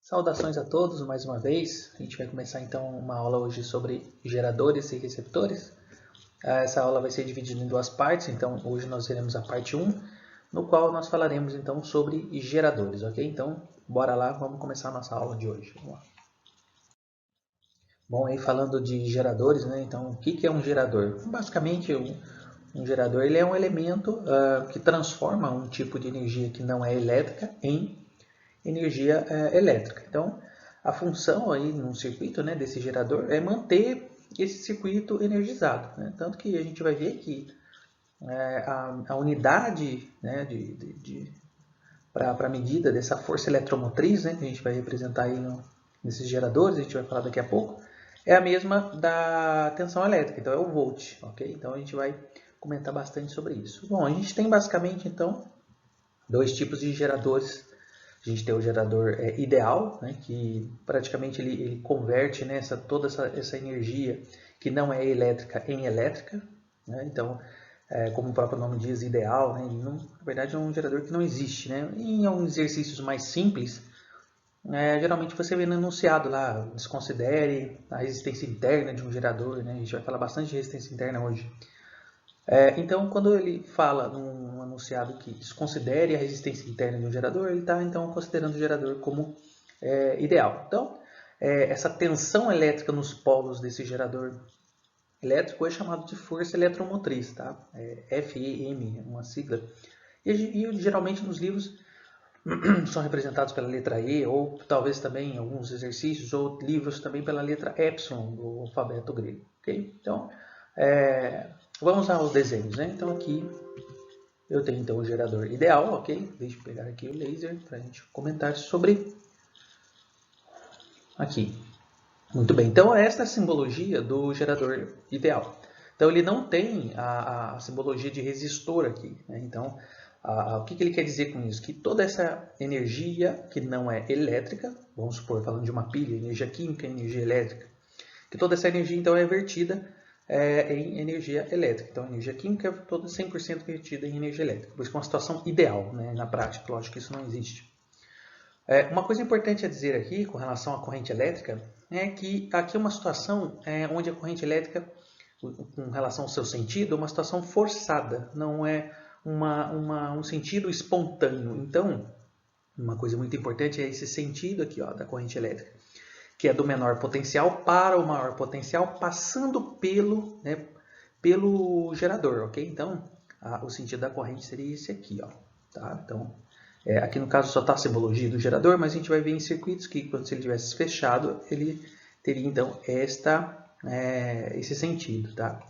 Saudações a todos mais uma vez. A gente vai começar então uma aula hoje sobre geradores e receptores. Essa aula vai ser dividida em duas partes, então hoje nós teremos a parte 1, no qual nós falaremos então sobre geradores, ok? Então, bora lá, vamos começar a nossa aula de hoje. Vamos lá. Bom, aí falando de geradores, né? Então, o que é um gerador? Basicamente, um gerador ele é um elemento que transforma um tipo de energia que não é elétrica em energia elétrica. Então, a função aí num circuito, né, desse gerador é manter esse circuito energizado, né? Tanto que a gente vai ver que a unidade, né, para a medida dessa força eletromotriz, né, que a gente vai representar aí nesses geradores, a gente vai falar daqui a pouco, é a mesma da tensão elétrica, então é o volt, ok? Então a gente vai comentar bastante sobre isso. Bom, a gente tem basicamente então dois tipos de geradores. A gente tem o gerador ideal, né, que praticamente ele converte, né, toda essa energia que não é elétrica em elétrica, né? Então, como o próprio nome diz, ideal, né, ele não, na verdade é um gerador que não existe, né? Em alguns exercícios mais simples, geralmente você vê no enunciado lá, desconsidere a resistência interna de um gerador, né? A gente vai falar bastante de resistência interna hoje. Então, quando ele fala num anunciado que desconsidere a resistência interna de um gerador, ele está então considerando o gerador como ideal. Então, essa tensão elétrica nos polos desse gerador elétrico é chamado de força eletromotriz, tá? FEM, uma sigla. E geralmente nos livros são representados pela letra E, ou talvez também em alguns exercícios, ou livros também pela letra Epsilon do alfabeto grego. Okay? Então, vamos aos desenhos, né? Então aqui eu tenho então o gerador ideal, ok? Deixa eu pegar aqui o laser para a gente comentar sobre aqui. Muito bem, então esta é a simbologia do gerador ideal. Então ele não tem a simbologia de resistor aqui, né? Então o que ele quer dizer com isso? Que toda essa energia que não é elétrica, vamos supor, falando de uma pilha, energia química, energia elétrica, que toda essa energia então é vertida em energia elétrica. Então a energia química é toda 100% vertida em energia elétrica. Por isso que é uma situação ideal, né? Na prática, lógico que isso não existe. Uma coisa importante a dizer aqui com relação à corrente elétrica é que aqui é uma situação onde a corrente elétrica, com relação ao seu sentido, é uma situação forçada, não é um sentido espontâneo. Então, uma coisa muito importante é esse sentido aqui da corrente elétrica, que é do menor potencial para o maior potencial, passando pelo gerador, ok? Então, o sentido da corrente seria esse aqui, tá? Então, aqui no caso só está a simbologia do gerador, mas a gente vai ver em circuitos que, quando se ele tivesse fechado, ele teria então esse sentido, tá?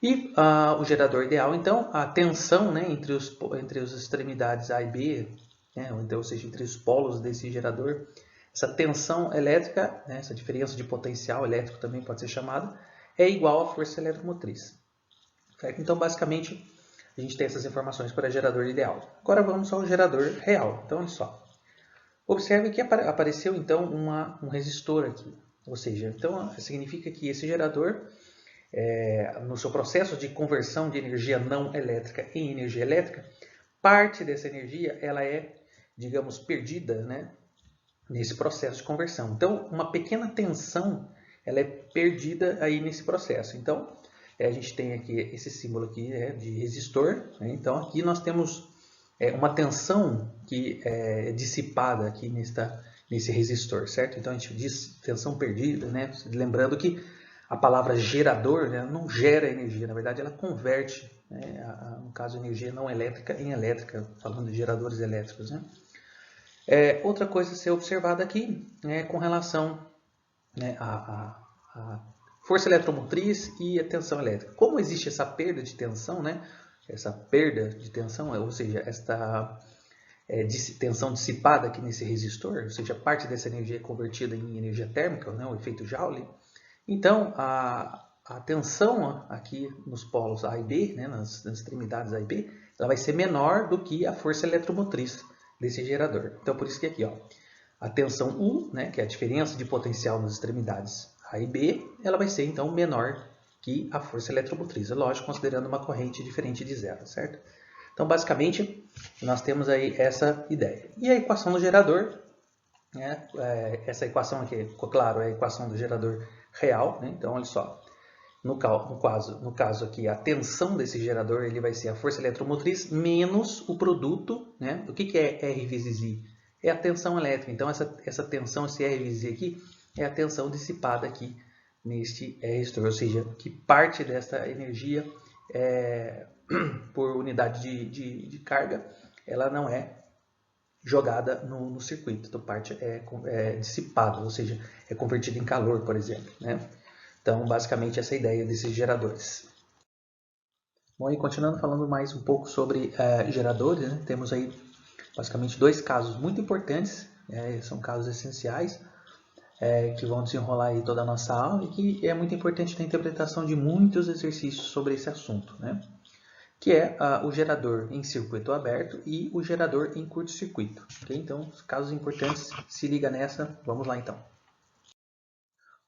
E o gerador ideal, então, a tensão, né, entre as extremidades A e B, né, ou seja, entre os polos desse gerador, essa tensão elétrica, né, essa diferença de potencial elétrico também pode ser chamada, é igual à força eletromotriz. Certo? Então, basicamente, a gente tem essas informações para gerador ideal. Agora vamos ao gerador real. Então, olha só. Observe que apareceu então um resistor aqui. Ou seja, então significa que esse gerador, no seu processo de conversão de energia não elétrica em energia elétrica, parte dessa energia ela é, digamos, perdida, né, nesse processo de conversão. Então, uma pequena tensão ela é perdida aí nesse processo. Então, a gente tem aqui esse símbolo aqui de resistor, né? Então aqui nós temos uma tensão que é dissipada aqui nesse resistor, certo? Então a gente diz tensão perdida, né? Lembrando que a palavra gerador, né, não gera energia, na verdade ela converte, né, no caso, energia não elétrica em elétrica, falando de geradores elétricos, né? Outra coisa a ser observada aqui é com relação, né, à força eletromotriz e a tensão elétrica. Como existe essa perda de tensão, né? Essa perda de tensão, ou seja, esta tensão dissipada aqui nesse resistor, ou seja, parte dessa energia é convertida em energia térmica, né? O efeito Joule. Então, a tensão aqui nos polos A e B, né? nas extremidades A e B, ela vai ser menor do que a força eletromotriz desse gerador. Então, por isso que aqui, a tensão U, né, que é a diferença de potencial nas extremidades A e B, ela vai ser então menor que a força eletromotriz. É lógico, considerando uma corrente diferente de zero, certo? Então, basicamente, nós temos aí essa ideia. E a equação do gerador né? Essa equação aqui, claro, é a equação do gerador real, né? Então, olha só, no caso aqui, a tensão desse gerador ele vai ser a força eletromotriz menos o produto, né? O que é R vezes I? É a tensão elétrica. Então, essa tensão, esse R vezes I aqui, é a tensão dissipada aqui neste resistor, ou seja, que parte dessa energia por unidade de carga, ela não é jogada no circuito, então parte é dissipada, ou seja, é convertida em calor, por exemplo, né? Então, basicamente, essa é a ideia desses geradores. Bom, e continuando falando mais um pouco sobre geradores, né? Temos aí basicamente dois casos muito importantes, são casos essenciais, que vão desenrolar aí toda a nossa aula e que é muito importante na interpretação de muitos exercícios sobre esse assunto, né? Que é o gerador em circuito aberto e o gerador em curto-circuito. Okay? Então, casos importantes, se liga nessa, vamos lá então.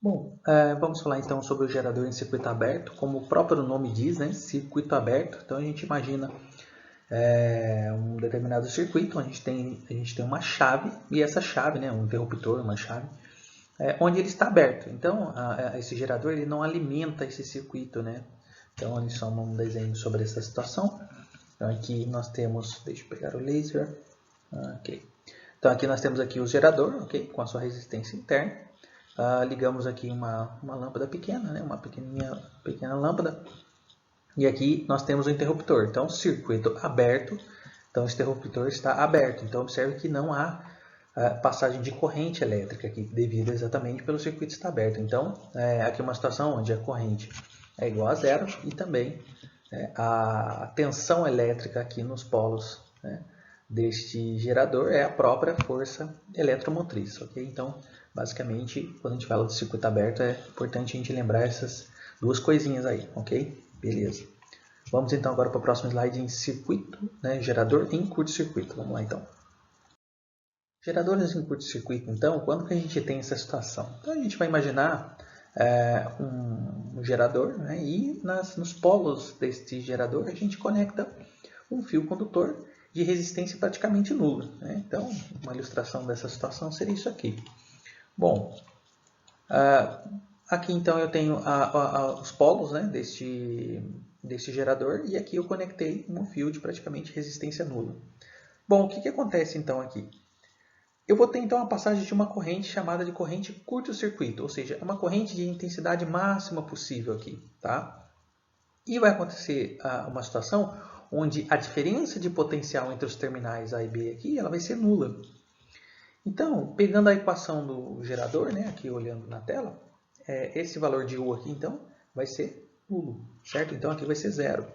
Bom, vamos falar então sobre o gerador em circuito aberto, como o próprio nome diz, né? Circuito aberto. Então a gente imagina um determinado circuito onde a gente tem uma chave, e essa chave, né, um interruptor, uma chave, onde ele está aberto. Então esse gerador ele não alimenta esse circuito, né? Então olha só um desenho sobre essa situação. Então aqui nós temos, deixa eu pegar o laser, ok. Então aqui nós temos aqui o gerador, ok, com a sua resistência interna. Ligamos aqui uma lâmpada pequena, né, uma pequena lâmpada. E aqui nós temos o interruptor. Então circuito aberto, então esse interruptor está aberto. Então observe que não há passagem de corrente elétrica aqui, devido exatamente pelo circuito estar aberto. Então aqui é uma situação onde a corrente é igual a zero e também a tensão elétrica aqui nos polos, né, deste gerador é a própria força eletromotriz, ok? Então, basicamente, quando a gente fala de circuito aberto, é importante a gente lembrar essas duas coisinhas aí, ok? Beleza. Vamos então agora para o próximo slide em circuito, né, gerador em curto-circuito. Vamos lá então. Geradores em curto-circuito, então, quando que a gente tem essa situação? Então, a gente vai imaginar um gerador, né, e nos polos deste gerador a gente conecta um fio condutor de resistência praticamente nula, né? Então, uma ilustração dessa situação seria isso aqui. Bom, aqui então eu tenho os polos, né, deste gerador e aqui eu conectei um fio de praticamente resistência nula. Bom, o que acontece então aqui? Eu vou ter então a passagem de uma corrente chamada de corrente curto-circuito, ou seja, é uma corrente de intensidade máxima possível aqui, tá? E vai acontecer uma situação onde a diferença de potencial entre os terminais A e B aqui, ela vai ser nula. Então, pegando a equação do gerador, né, aqui olhando na tela, esse valor de U aqui, então, vai ser nulo, certo? Então, aqui vai ser zero.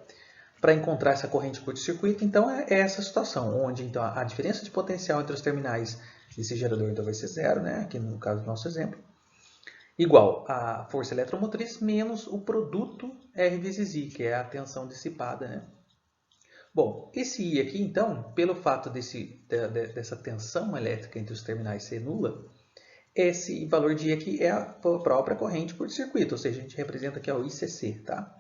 Para encontrar essa corrente curto-circuito, então, é essa situação, onde então, a diferença de potencial entre os terminais desse gerador então, vai ser zero, né, aqui no caso do nosso exemplo, igual a força eletromotriz menos o produto R vezes I, que é a tensão dissipada, né? Bom, esse I aqui, então, pelo fato dessa tensão elétrica entre os terminais ser nula, esse valor de I aqui é a própria corrente curto-circuito, ou seja, a gente representa aqui o ICC, tá?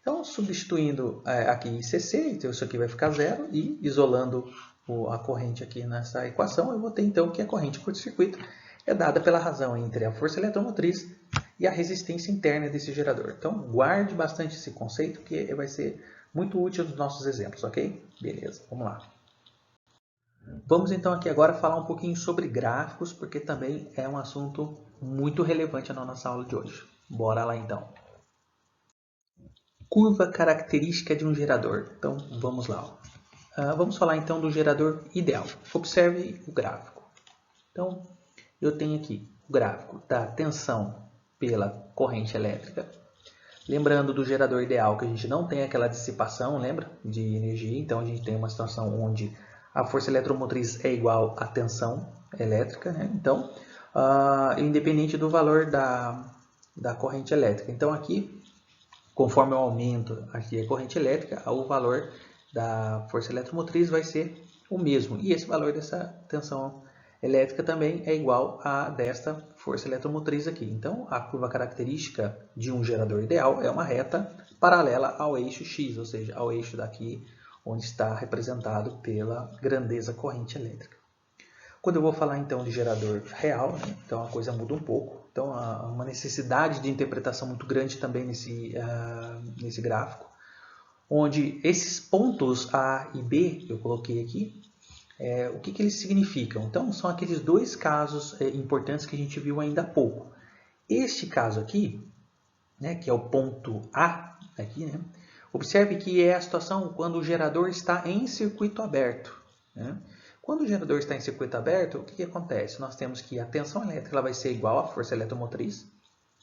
Então, substituindo aqui ICC, então isso aqui vai ficar zero, e isolando a corrente aqui nessa equação, eu vou ter então que a corrente curto-circuito é dada pela razão entre a força eletromotriz e a resistência interna desse gerador. Então, guarde bastante esse conceito, que vai ser muito útil nos nossos exemplos, ok? Beleza, vamos lá. Vamos então aqui agora falar um pouquinho sobre gráficos, porque também é um assunto muito relevante na nossa aula de hoje. Bora lá então. Curva característica de um gerador. Então, vamos lá. Vamos falar então do gerador ideal. Observe o gráfico. Então, eu tenho aqui o gráfico da tensão pela corrente elétrica. Lembrando do gerador ideal que a gente não tem aquela dissipação, lembra? De energia. Então, a gente tem uma situação onde a força eletromotriz é igual à tensão elétrica, né? Então, independente do valor da corrente elétrica. Então, aqui, conforme eu aumento aqui a corrente elétrica, o valor da força eletromotriz vai ser o mesmo. E esse valor dessa tensão elétrica também é igual a desta força eletromotriz aqui. Então, a curva característica de um gerador ideal é uma reta paralela ao eixo X, ou seja, ao eixo daqui onde está representado pela grandeza corrente elétrica. Quando eu vou falar então de gerador real, né, então a coisa muda um pouco. Então há uma necessidade de interpretação muito grande também nesse gráfico, onde esses pontos A e B que eu coloquei aqui, o que eles significam? Então são aqueles dois casos importantes que a gente viu ainda há pouco. Este caso aqui, né, que é o ponto A, aqui, né, observe que é a situação quando o gerador está em circuito aberto. Né? Quando o gerador está em circuito aberto, o que acontece? Nós temos que a tensão elétrica ela vai ser igual à força eletromotriz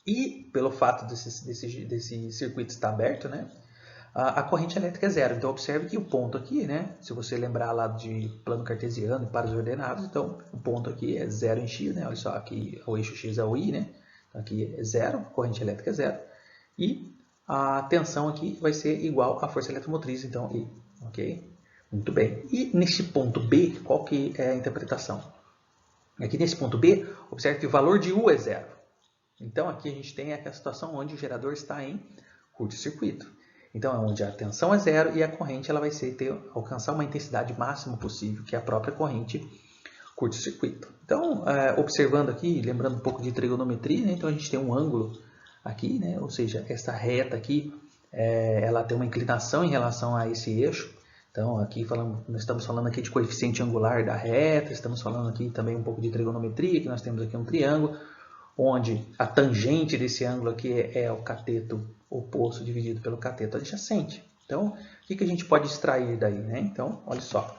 e, pelo fato desse circuito estar aberto, né, a corrente elétrica é zero. Então, observe que o ponto aqui, né, se você lembrar lá de plano cartesiano e pares ordenados, então o ponto aqui é zero em x, né, olha só, aqui o eixo x é o i, né, então aqui é zero, a corrente elétrica é zero, e a tensão aqui vai ser igual à força eletromotriz, então I, ok? Muito bem. E neste ponto B, qual que é a interpretação? Aqui nesse ponto B, observe que o valor de U é zero. Então aqui a gente tem aquela situação onde o gerador está em curto-circuito. Então é onde a tensão é zero e a corrente ela vai alcançar uma intensidade máxima possível, que é a própria corrente curto-circuito. Então, observando aqui, lembrando um pouco de trigonometria, né? Então a gente tem um ângulo aqui, né? Ou seja, essa reta aqui, ela tem uma inclinação em relação a esse eixo. Então, aqui nós estamos falando aqui de coeficiente angular da reta, estamos falando aqui também um pouco de trigonometria, que nós temos aqui um triângulo, onde a tangente desse ângulo aqui é o cateto oposto dividido pelo cateto adjacente. Então, o que a gente pode extrair daí, né? Então, olha só.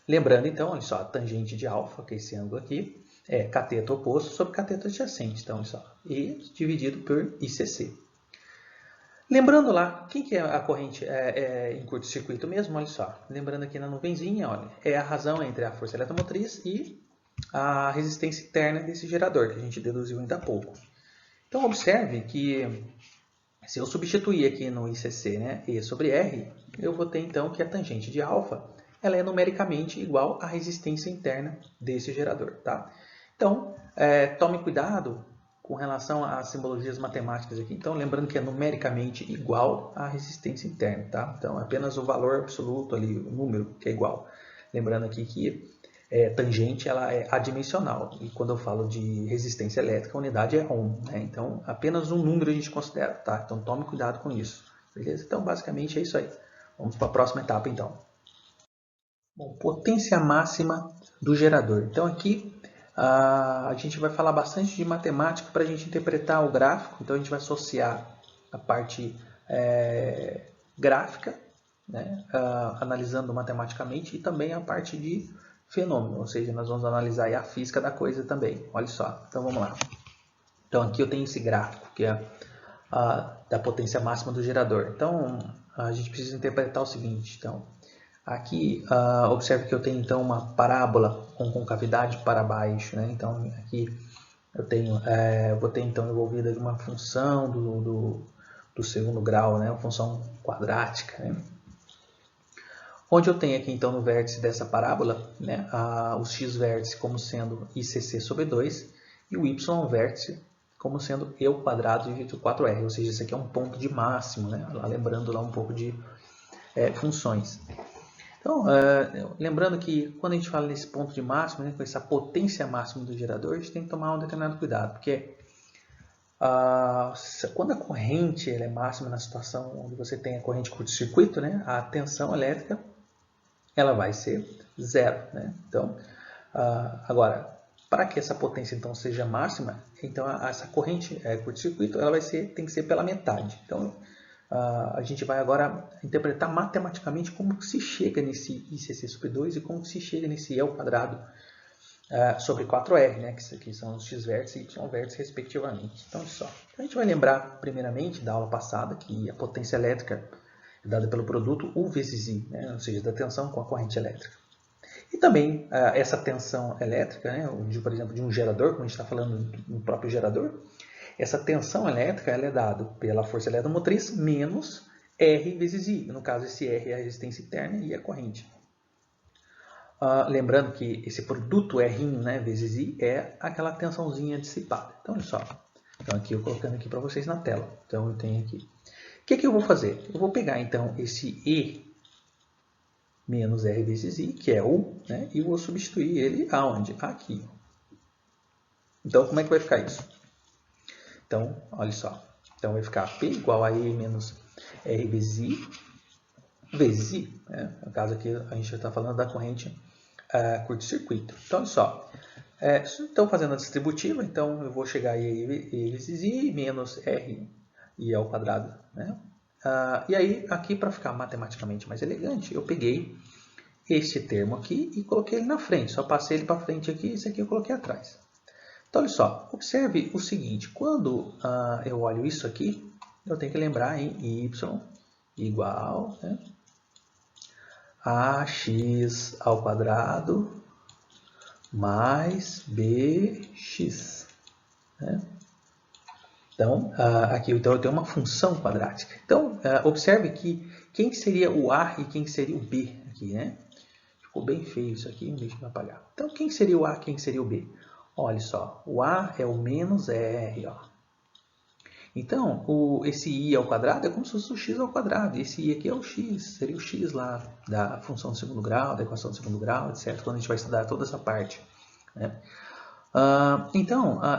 Lembrando, então, olha só, a tangente de alfa, que é esse ângulo aqui, é cateto oposto sobre cateto adjacente. Então, olha só, E dividido por ICC. Lembrando lá, quem que é a corrente em curto-circuito mesmo? Olha só, lembrando aqui na nuvenzinha, olha, é a razão entre a força eletromotriz e a resistência interna desse gerador, que a gente deduziu ainda há pouco. Então, observe que se eu substituir aqui no ICC, né, E sobre R, eu vou ter então que a tangente de alfa ela é numericamente igual à resistência interna desse gerador. Tá? Então, tome cuidado com relação às simbologias matemáticas aqui. Então, lembrando que é numericamente igual à resistência interna. Tá? Então, apenas o valor absoluto ali, o número que é igual. Lembrando aqui que tangente ela é adimensional. E quando eu falo de resistência elétrica, a unidade é ohm. Né? Então, apenas um número a gente considera. Tá? Então, tome cuidado com isso. Beleza? Então, basicamente é isso aí. Vamos para a próxima etapa, então. Bom, potência máxima do gerador. Então, aqui a gente vai falar bastante de matemática para a gente interpretar o gráfico. Então, a gente vai associar a parte gráfica, né, analisando matematicamente, e também a parte de fenômeno, ou seja, nós vamos analisar a física da coisa também. Olha só, então vamos lá. Então, aqui eu tenho esse gráfico, que é da potência máxima do gerador. Então, a gente precisa interpretar o seguinte. Então, aqui, observe que eu tenho então uma parábola com concavidade para baixo, né? Então, aqui eu tenho, vou ter então envolvida uma função do segundo grau, né? Uma função quadrática, né? Onde eu tenho aqui então no vértice dessa parábola, né? Os x vértice como sendo ICC sobre 2 e o y vértice como sendo E ao quadrado dividido por 4R, ou seja, isso aqui é um ponto de máximo, né? Lembrando lá um pouco de funções. Então, lembrando que quando a gente fala nesse ponto de máximo, né, com essa potência máxima do gerador, a gente tem que tomar um determinado cuidado, porque quando a corrente ela é máxima na situação onde você tem a corrente curto-circuito, né, a tensão elétrica ela vai ser zero. Né? Então, agora, para que essa potência então seja máxima, então essa corrente curto-circuito ela tem que ser pela metade. Então, a gente vai agora interpretar matematicamente como que se chega nesse ICC sobre 2 e como que se chega nesse E ao quadrado sobre 4R, né, que são os x vértices e y vértices respectivamente. Então, só. A gente vai lembrar primeiramente da aula passada que a potência elétrica é dada pelo produto U vezes I, né, ou seja, da tensão com a corrente elétrica. E também essa tensão elétrica, né, por exemplo, de um gerador, como a gente está falando no próprio gerador, essa tensão elétrica ela é dada pela força eletromotriz menos R vezes I. No caso, esse R é a resistência interna e a corrente. Lembrando que esse produto R, né, vezes I é aquela tensãozinha dissipada. Então, olha só. Então, aqui eu colocando aqui para vocês na tela. Então, eu tenho aqui. O que eu vou fazer? Eu vou pegar, então, esse E menos R vezes I, que é U, né? E vou substituir ele aonde? Aqui. Então, como é que vai ficar isso? Então, olha só. Então, vai ficar P igual a E menos R vezes I, né? No caso aqui, a gente está falando da corrente curto-circuito. Então, olha só. Estou fazendo a distributiva, então eu vou chegar a E vezes I menos R I ao quadrado, né? E aí, aqui para ficar matematicamente mais elegante, eu peguei este termo aqui e coloquei ele na frente. Só passei ele para frente aqui e esse aqui eu coloquei atrás. Então, olha só, observe o seguinte, quando eu olho isso aqui, eu tenho que lembrar em y igual, né, a x ao quadrado mais bx. Né? Então, aqui então, eu tenho uma função quadrática. Então, observe que quem seria o a e quem seria o b aqui, né? Ficou bem feio isso aqui, deixa eu apagar. Então, quem seria o a, quem seria o b? Olha só, o a é o menos r, ó. Então, esse i ao quadrado é como se fosse o x ao quadrado. Esse i aqui é o x, seria o x lá da função de segundo grau, da equação de segundo grau, etc. Quando a gente vai estudar toda essa parte, né?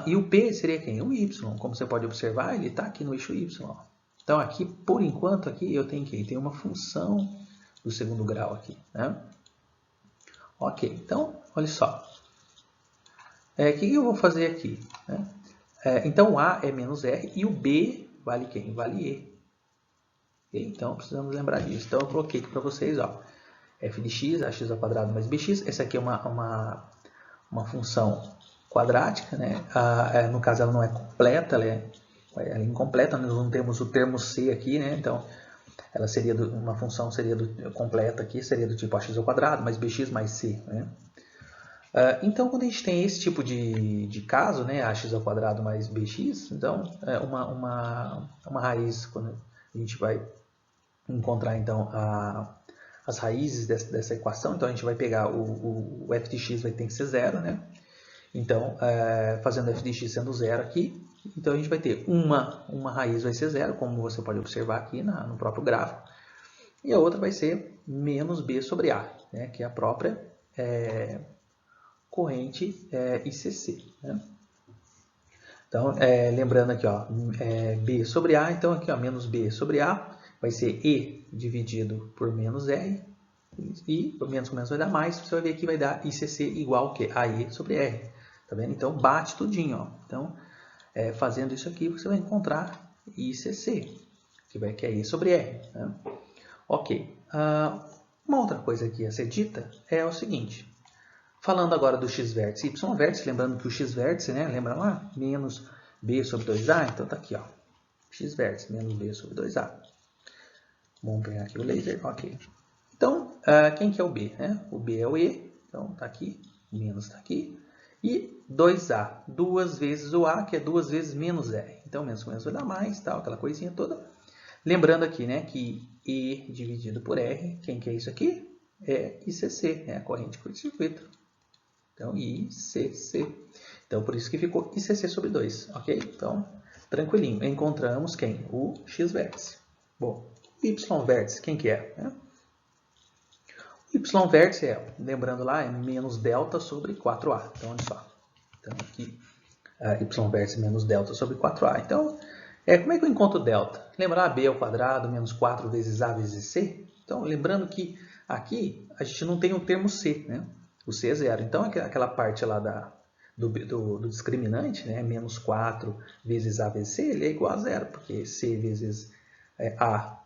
E o p seria quem? O y. Como você pode observar, ele está aqui no eixo y. Ó. Então, aqui, por enquanto, aqui eu tenho que tem uma função do segundo grau aqui, né? Ok, então, olha só. O que eu vou fazer aqui? Né? Então, o A é menos R e o B vale quem? Vale E. Okay? Então, precisamos lembrar disso. Então, eu coloquei aqui para vocês, ó, f de x, ax ao quadrado mais bx. Essa aqui é uma função quadrática, né? No caso, ela não é completa, ela é incompleta. Nós não temos o termo c aqui, né? Então, ela seria uma função completa aqui, seria do tipo ax ao quadrado mais bx mais c, né? Então, quando a gente tem esse tipo de caso, né, ax ao quadrado mais bx, então, uma raiz, quando a gente vai encontrar, então, as raízes dessa equação, então a gente vai pegar o f de x vai ter que ser zero, né? Então, fazendo f de x sendo zero aqui, então a gente vai ter uma raiz vai ser zero, como você pode observar aqui no próprio gráfico, e a outra vai ser menos b sobre a, né, que é a própria corrente ICC. Né? Então, lembrando aqui, ó, B sobre A, então aqui, ó, menos B sobre A, vai ser E dividido por menos R, e menos com menos vai dar mais, você vai ver que vai dar ICC igual ao quê? A E sobre R. Tá vendo? Então, bate tudinho, ó. Então, fazendo isso aqui, você vai encontrar ICC, que é E sobre R. Né? Ok. Uma outra coisa aqui a ser dita é o seguinte. Falando agora do x-vértice e y-vértice, lembrando que o x-vértice, né, lembra lá? Menos b sobre 2a, então tá aqui, ó. X-vértice menos b sobre 2a. Vamos pegar aqui o laser, ok. Então, quem que é o b? Né? O b é o e, então tá aqui, o menos tá aqui. E 2a, 2 vezes o a, que é 2 vezes menos r. Então, menos com menos vai dar mais, tal, aquela coisinha toda. Lembrando aqui, né, que e dividido por r, quem que é isso aqui? É ICC, né, a corrente curto-circuito. Então, ICC. Então, por isso que ficou ICC sobre 2, ok? Então, tranquilinho. Encontramos quem? O x-vértice. Bom, o y-vértice, quem que é? O y-vértice lembrando lá, é menos delta sobre 4a. Então, olha só. Então, aqui, y-vértice menos delta sobre 4a. Então, como é que eu encontro delta? Lembra b ao quadrado menos 4 vezes a vezes c? Então, lembrando que aqui a gente não tem o termo c, né? O c é zero. Então, aquela parte lá do discriminante, né, menos 4 vezes a vezes c, ele é igual a zero, porque c vezes a,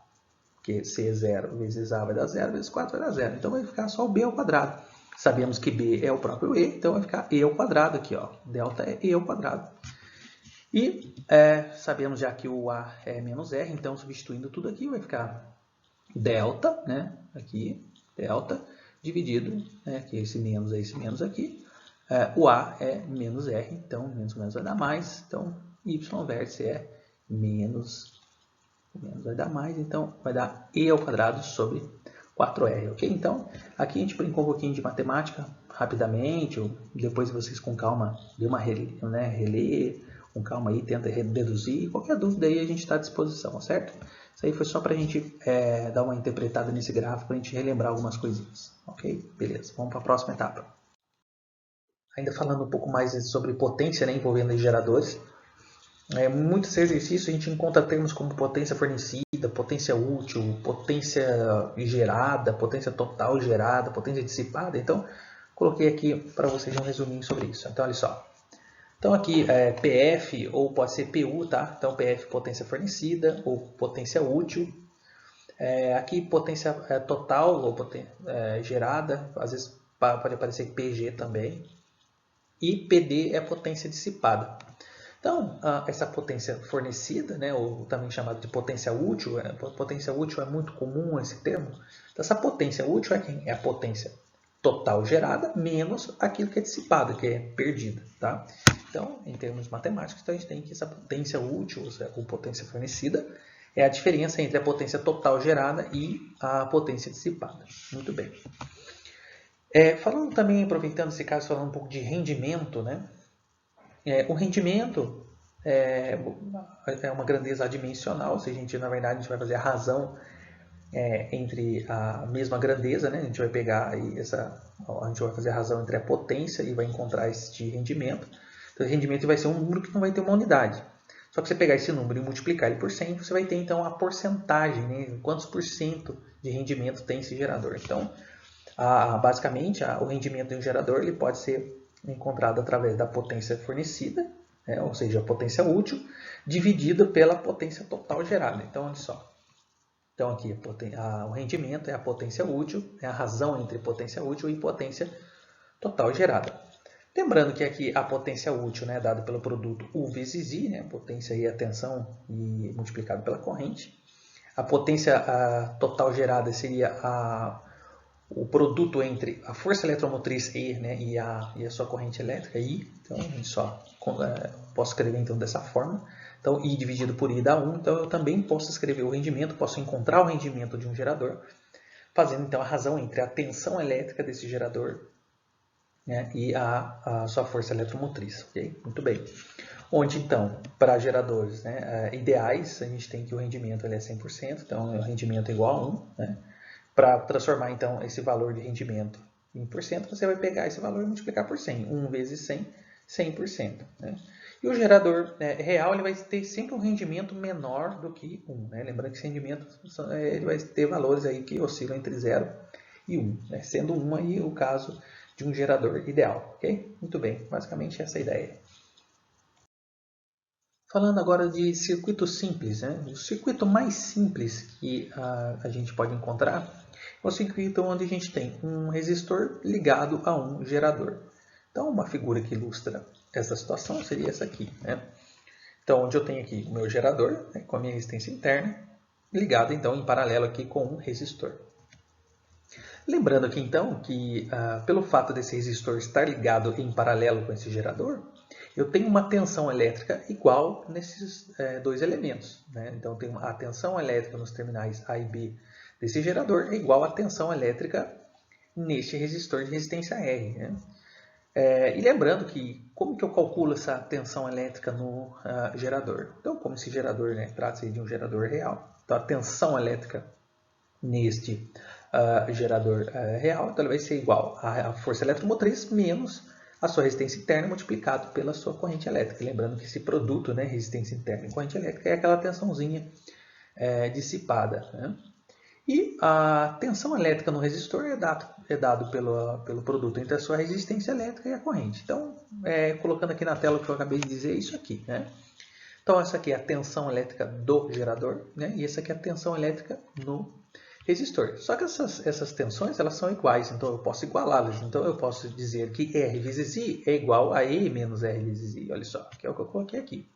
porque c é zero, vezes a vai dar zero, vezes 4 vai dar zero. Então, vai ficar só o b ao quadrado. Sabemos que b é o próprio e, então vai ficar e ao quadrado aqui, ó. Delta é e ao quadrado. E sabemos já que o a é menos r, então substituindo tudo aqui vai ficar delta, né, aqui, delta, dividido, que é esse menos aqui, o A é menos R, então menos com menos vai dar mais, então y-vértice é menos vai dar mais, então vai dar E ao quadrado sobre 4R, ok? Então, aqui a gente brincou um pouquinho de matemática, rapidamente, ou depois vocês com calma, dê uma relê, com calma aí, tenta deduzir, qualquer dúvida aí a gente está à disposição, certo? Isso aí foi só para a gente dar uma interpretada nesse gráfico, para a gente relembrar algumas coisinhas. Ok? Beleza, vamos para a próxima etapa. Ainda falando um pouco mais sobre potência, né, envolvendo os geradores. Muitos exercícios a gente encontra termos como potência fornecida, potência útil, potência gerada, potência total gerada, potência dissipada. Então, coloquei aqui para vocês um resuminho sobre isso. Então, olha só. Então, aqui PF ou pode ser PU, tá? Então, PF potência fornecida ou potência útil. Aqui potência total ou potência gerada, às vezes pode aparecer PG também. E PD é potência dissipada. Então, essa potência fornecida, né, ou também chamada de potência útil, potência útil é muito comum esse termo. Então, essa potência útil é quem? É a potência total gerada menos aquilo que é dissipado, que é perdida. Tá? Então, em termos matemáticos, então a gente tem que essa potência útil, ou potência fornecida, é a diferença entre a potência total gerada e a potência dissipada. Muito bem. Falando também, aproveitando esse caso, falando um pouco de rendimento, né? O rendimento é uma grandeza adimensional, ou seja, na verdade, a gente vai fazer a razão entre a mesma grandeza, né? A gente vai pegar aí a gente vai fazer a razão entre a potência e vai encontrar este rendimento. Então, o rendimento vai ser um número que não vai ter uma unidade. Só que você pegar esse número e multiplicar ele por 100, você vai ter então a porcentagem, né? Quantos por cento de rendimento tem esse gerador. Então, basicamente, o rendimento de um gerador ele pode ser encontrado através da potência fornecida, ou seja, a potência útil, dividida pela potência total gerada. Então, olha só. Então, aqui o rendimento é a potência útil, é a razão entre potência útil e potência total gerada. Lembrando que aqui a potência útil é dada pelo produto U vezes I, né? Potência e a tensão e multiplicado pela corrente. A potência total gerada seria o produto entre a força eletromotriz E, né, e a sua corrente elétrica, I. Então, a gente só posso escrever então dessa forma. Então, I dividido por I dá 1. Então, eu também posso escrever o rendimento, posso encontrar o rendimento de um gerador, fazendo então a razão entre a tensão elétrica desse gerador, né, e a sua força eletromotriz. Okay? Muito bem. Onde, então, para geradores ideais, a gente tem que o rendimento ele é 100%, então o rendimento é igual a 1. Né? Para transformar, então, esse valor de rendimento em porcento, você vai pegar esse valor e multiplicar por 100. 1 vezes 100, 100%. Né? E o gerador real ele vai ter sempre um rendimento menor do que 1. Né? Lembrando que esse rendimento ele vai ter valores aí que oscilam entre 0 e 1. Né? Sendo 1 aí o caso de um gerador ideal. Okay? Muito bem, basicamente essa é a ideia. Falando agora de circuito simples, né? O circuito mais simples que a gente pode encontrar é o circuito onde a gente tem um resistor ligado a um gerador. Então, uma figura que ilustra essa situação seria essa aqui. Né? Então, onde eu tenho aqui o meu gerador, né, com a minha resistência interna, ligado então em paralelo aqui com um resistor. Lembrando aqui então que pelo fato desse resistor estar ligado em paralelo com esse gerador, eu tenho uma tensão elétrica igual nesses dois elementos. Né? Então, eu tenho a tensão elétrica nos terminais A e B desse gerador é igual à tensão elétrica neste resistor de resistência R. Né? E lembrando que, como que eu calculo essa tensão elétrica no gerador? Então, como esse gerador trata-se de um gerador real, então a tensão elétrica neste gerador real, então ela vai ser igual à força eletromotriz menos a sua resistência interna multiplicado pela sua corrente elétrica. Lembrando que esse produto, né, resistência interna e corrente elétrica, é aquela tensãozinha dissipada. Né? E a tensão elétrica no resistor é dado pelo produto entre a sua resistência elétrica e a corrente. Então, colocando aqui na tela o que eu acabei de dizer, é isso aqui. Né? Então, essa aqui é a tensão elétrica do gerador, né? E essa aqui é a tensão elétrica no resistor. Só que essas tensões elas são iguais, então eu posso igualá-las. Então eu posso dizer que R vezes I é igual a E menos R vezes I. Olha só, que é o que eu coloquei aqui.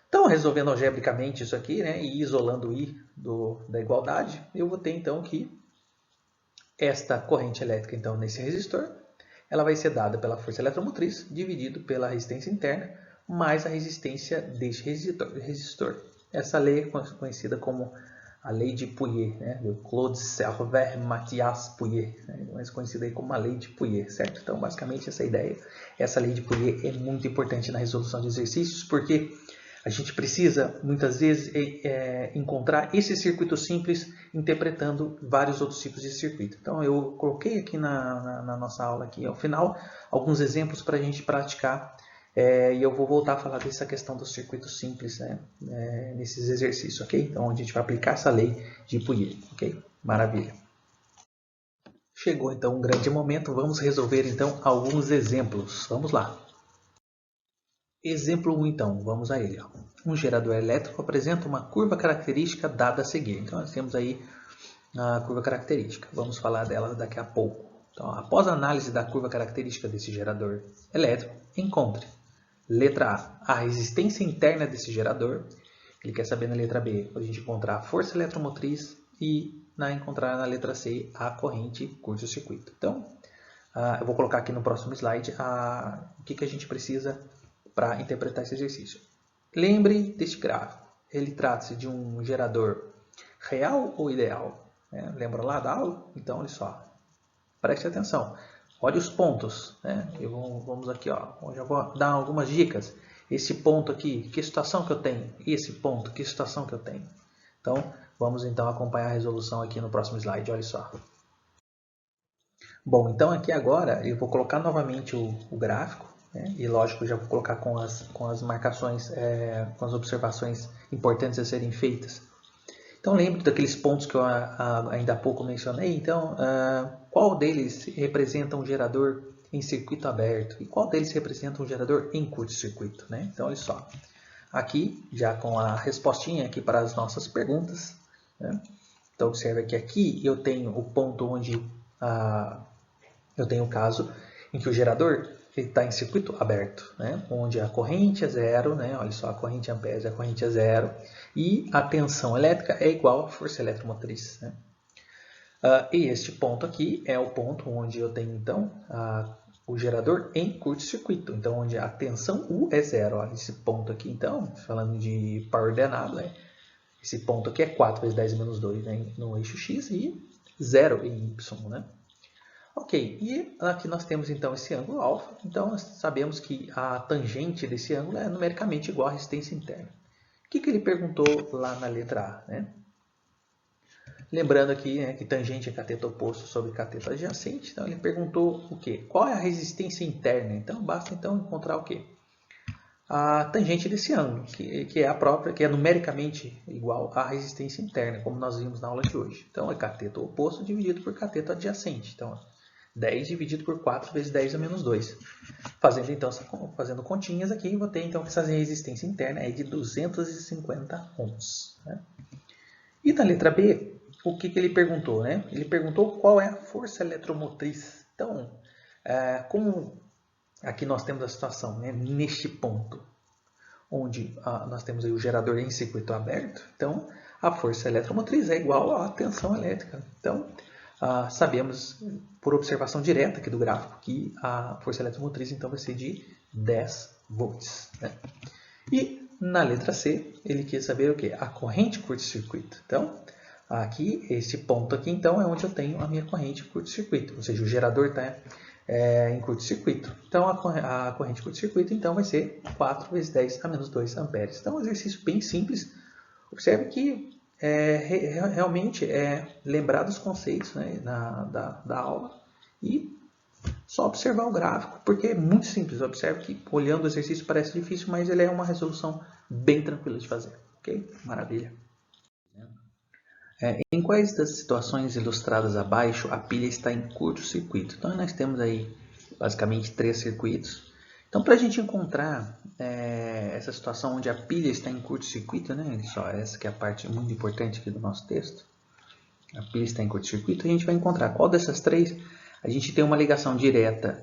Então, resolvendo algebricamente isso aqui, né, e isolando o I da igualdade, eu vou ter então que esta corrente elétrica então, nesse resistor, ela vai ser dada pela força eletromotriz dividido pela resistência interna mais a resistência deste resistor. Essa lei é conhecida como a lei de Pouillet, né? Do Claude Servet-Mathias Pouillet, né? Mais conhecida aí como a lei de Pouillet, certo? Então, basicamente, essa ideia, essa lei de Pouillet é muito importante na resolução de exercícios, porque A gente precisa, muitas vezes, encontrar esse circuito simples interpretando vários outros tipos de circuito. Então, eu coloquei aqui na nossa aula, aqui ao final, alguns exemplos para a gente praticar. E eu vou voltar a falar dessa questão dos circuitos simples, né, nesses exercícios, ok? Então, a gente vai aplicar essa lei de Pouillet, ok? Maravilha. Chegou, então, um grande momento. Vamos resolver, então, alguns exemplos. Vamos lá. Exemplo 1, então, vamos a ele. Um gerador elétrico apresenta uma curva característica dada a seguir. Então, nós temos aí a curva característica. Vamos falar dela daqui a pouco. Então, após a análise da curva característica desse gerador elétrico, encontre, letra A resistência interna desse gerador. Ele quer saber na letra B, a gente encontrar a força eletromotriz e encontrar na letra C a corrente curto-circuito. Então, eu vou colocar aqui no próximo slide o que a gente precisa para interpretar esse exercício. Lembre deste gráfico. Ele trata-se de um gerador real ou ideal? Lembra lá da aula? Então, olha só. Preste atenção. Olha os pontos. Vamos aqui, ó. Já vou dar algumas dicas. Esse ponto aqui, que situação que eu tenho? Esse ponto, que situação que eu tenho? Então, vamos então acompanhar a resolução aqui no próximo slide. Olha só. Bom, então aqui agora eu vou colocar novamente o gráfico. E lógico, já vou colocar com as marcações, com as observações importantes a serem feitas. Então lembre daqueles pontos que eu ainda há pouco mencionei. Então, qual deles representa um gerador em circuito aberto e qual deles representa um gerador em curto-circuito, né? Então, olha só. Aqui, já com a respostinha aqui para as nossas perguntas, né? Então, observe que aqui eu tenho o ponto onde eu tenho o caso em que o gerador está em circuito aberto, né? Onde a corrente é zero, né? Olha só, a corrente amperes, a corrente é zero, e a tensão elétrica é igual à força eletromotriz, né? E este ponto aqui é o ponto onde eu tenho, então, o gerador em curto-circuito, então, onde a tensão U é zero. Olha, esse ponto aqui, então, falando de par ordenado, né? Esse ponto aqui é 4 vezes 10 menos 2, né? No eixo X e 0 em Y, né? Ok, e aqui nós temos então esse ângulo alfa, então nós sabemos que a tangente desse ângulo é numericamente igual à resistência interna. O que ele perguntou lá na letra A, né? Lembrando aqui, né, que tangente é cateto oposto sobre cateto adjacente, então ele perguntou o quê? Qual é a resistência interna? Então basta então encontrar o quê? A tangente desse ângulo, que é a própria, que é numericamente igual à resistência interna, como nós vimos na aula de hoje. Então é cateto oposto dividido por cateto adjacente. Então 10 dividido por 4 vezes 10 a menos 2. Fazendo continhas aqui, vou ter então que essa resistência interna é de 250 ohms. Né? E na letra B, o que ele perguntou? Né? Ele perguntou qual é a força eletromotriz. Então, como aqui nós temos a situação, né, neste ponto, onde nós temos aí o gerador em circuito aberto, então a força eletromotriz é igual à tensão elétrica. Então, sabemos, por observação direta aqui do gráfico, que a força eletromotriz então vai ser de 10 volts. Né? E na letra C, ele quis saber o que? A corrente curto-circuito. Então, aqui, esse ponto aqui, então, é onde eu tenho a minha corrente curto-circuito, ou seja, o gerador está em curto-circuito. Então, a corrente curto-circuito, então, vai ser 4 vezes 10 a menos 2 amperes. Então, é um exercício bem simples. Observe que realmente lembrar dos conceitos, né, da aula e só observar o gráfico, porque é muito simples. Observe que olhando o exercício parece difícil, mas ele é uma resolução bem tranquila de fazer. Ok? Maravilha. Em quais das situações ilustradas abaixo a pilha está em curto-circuito? Então nós temos aí basicamente 3 circuitos. Então para a gente encontrar essa situação onde a pilha está em curto-circuito, né? Só essa que é a parte muito importante aqui do nosso texto. A pilha está em curto-circuito, a gente vai encontrar qual dessas 3 a gente tem uma ligação direta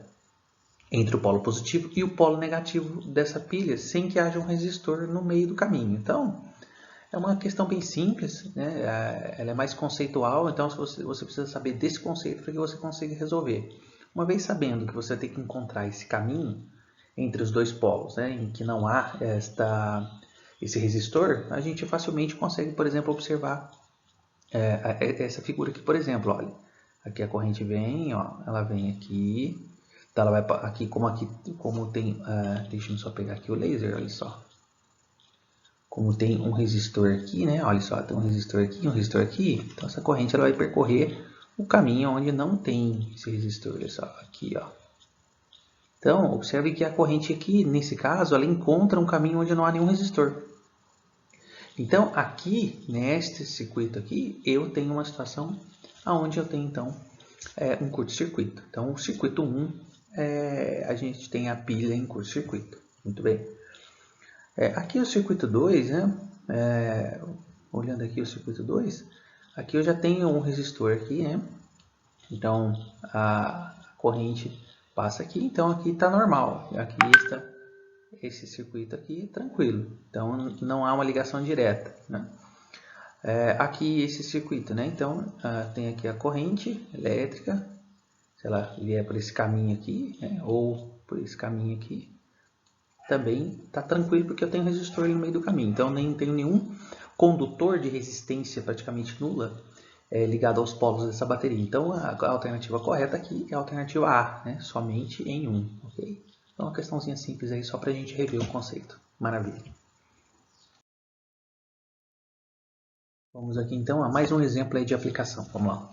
entre o polo positivo e o polo negativo dessa pilha, sem que haja um resistor no meio do caminho. Então, é uma questão bem simples, né? Ela é mais conceitual, então você precisa saber desse conceito para que você consiga resolver. Uma vez sabendo que você tem que encontrar esse caminho entre os dois polos, né, em que não há esse resistor, a gente facilmente consegue, por exemplo, observar essa figura aqui, por exemplo, olha, aqui a corrente vem, ó, ela vem aqui, então ela vai aqui como tem, deixa eu só pegar aqui o laser, olha só. como tem um resistor aqui, né? Olha só, tem um resistor aqui. Então essa corrente ela vai percorrer o caminho onde não tem esse resistor. Olha só, aqui, ó. Então, observe que a corrente aqui, nesse caso, ela encontra um caminho onde não há nenhum resistor. Então, aqui, neste circuito aqui, eu tenho uma situação onde eu tenho, então, um curto-circuito. Então, o circuito 1, a gente tem a pilha em curto-circuito. Muito bem. Aqui o circuito 2, né? Olhando aqui o circuito 2, aqui eu já tenho um resistor aqui, né? Então, a corrente passa aqui, então aqui está normal. Aqui está esse circuito aqui tranquilo. Então, não há uma ligação direta, né? Aqui esse circuito, né? Então, tem aqui a corrente elétrica. Se ela vier por esse caminho aqui, né? Ou por esse caminho aqui, também está tranquilo porque eu tenho resistor ali no meio do caminho. Então, nem tenho nenhum condutor de resistência praticamente nula ligado aos polos dessa bateria. Então, a alternativa correta aqui é a alternativa A, né? Somente em 1, ok? Então, uma questãozinha simples aí só para a gente rever o conceito. Maravilha. Vamos aqui então a mais um exemplo aí de aplicação. Vamos lá.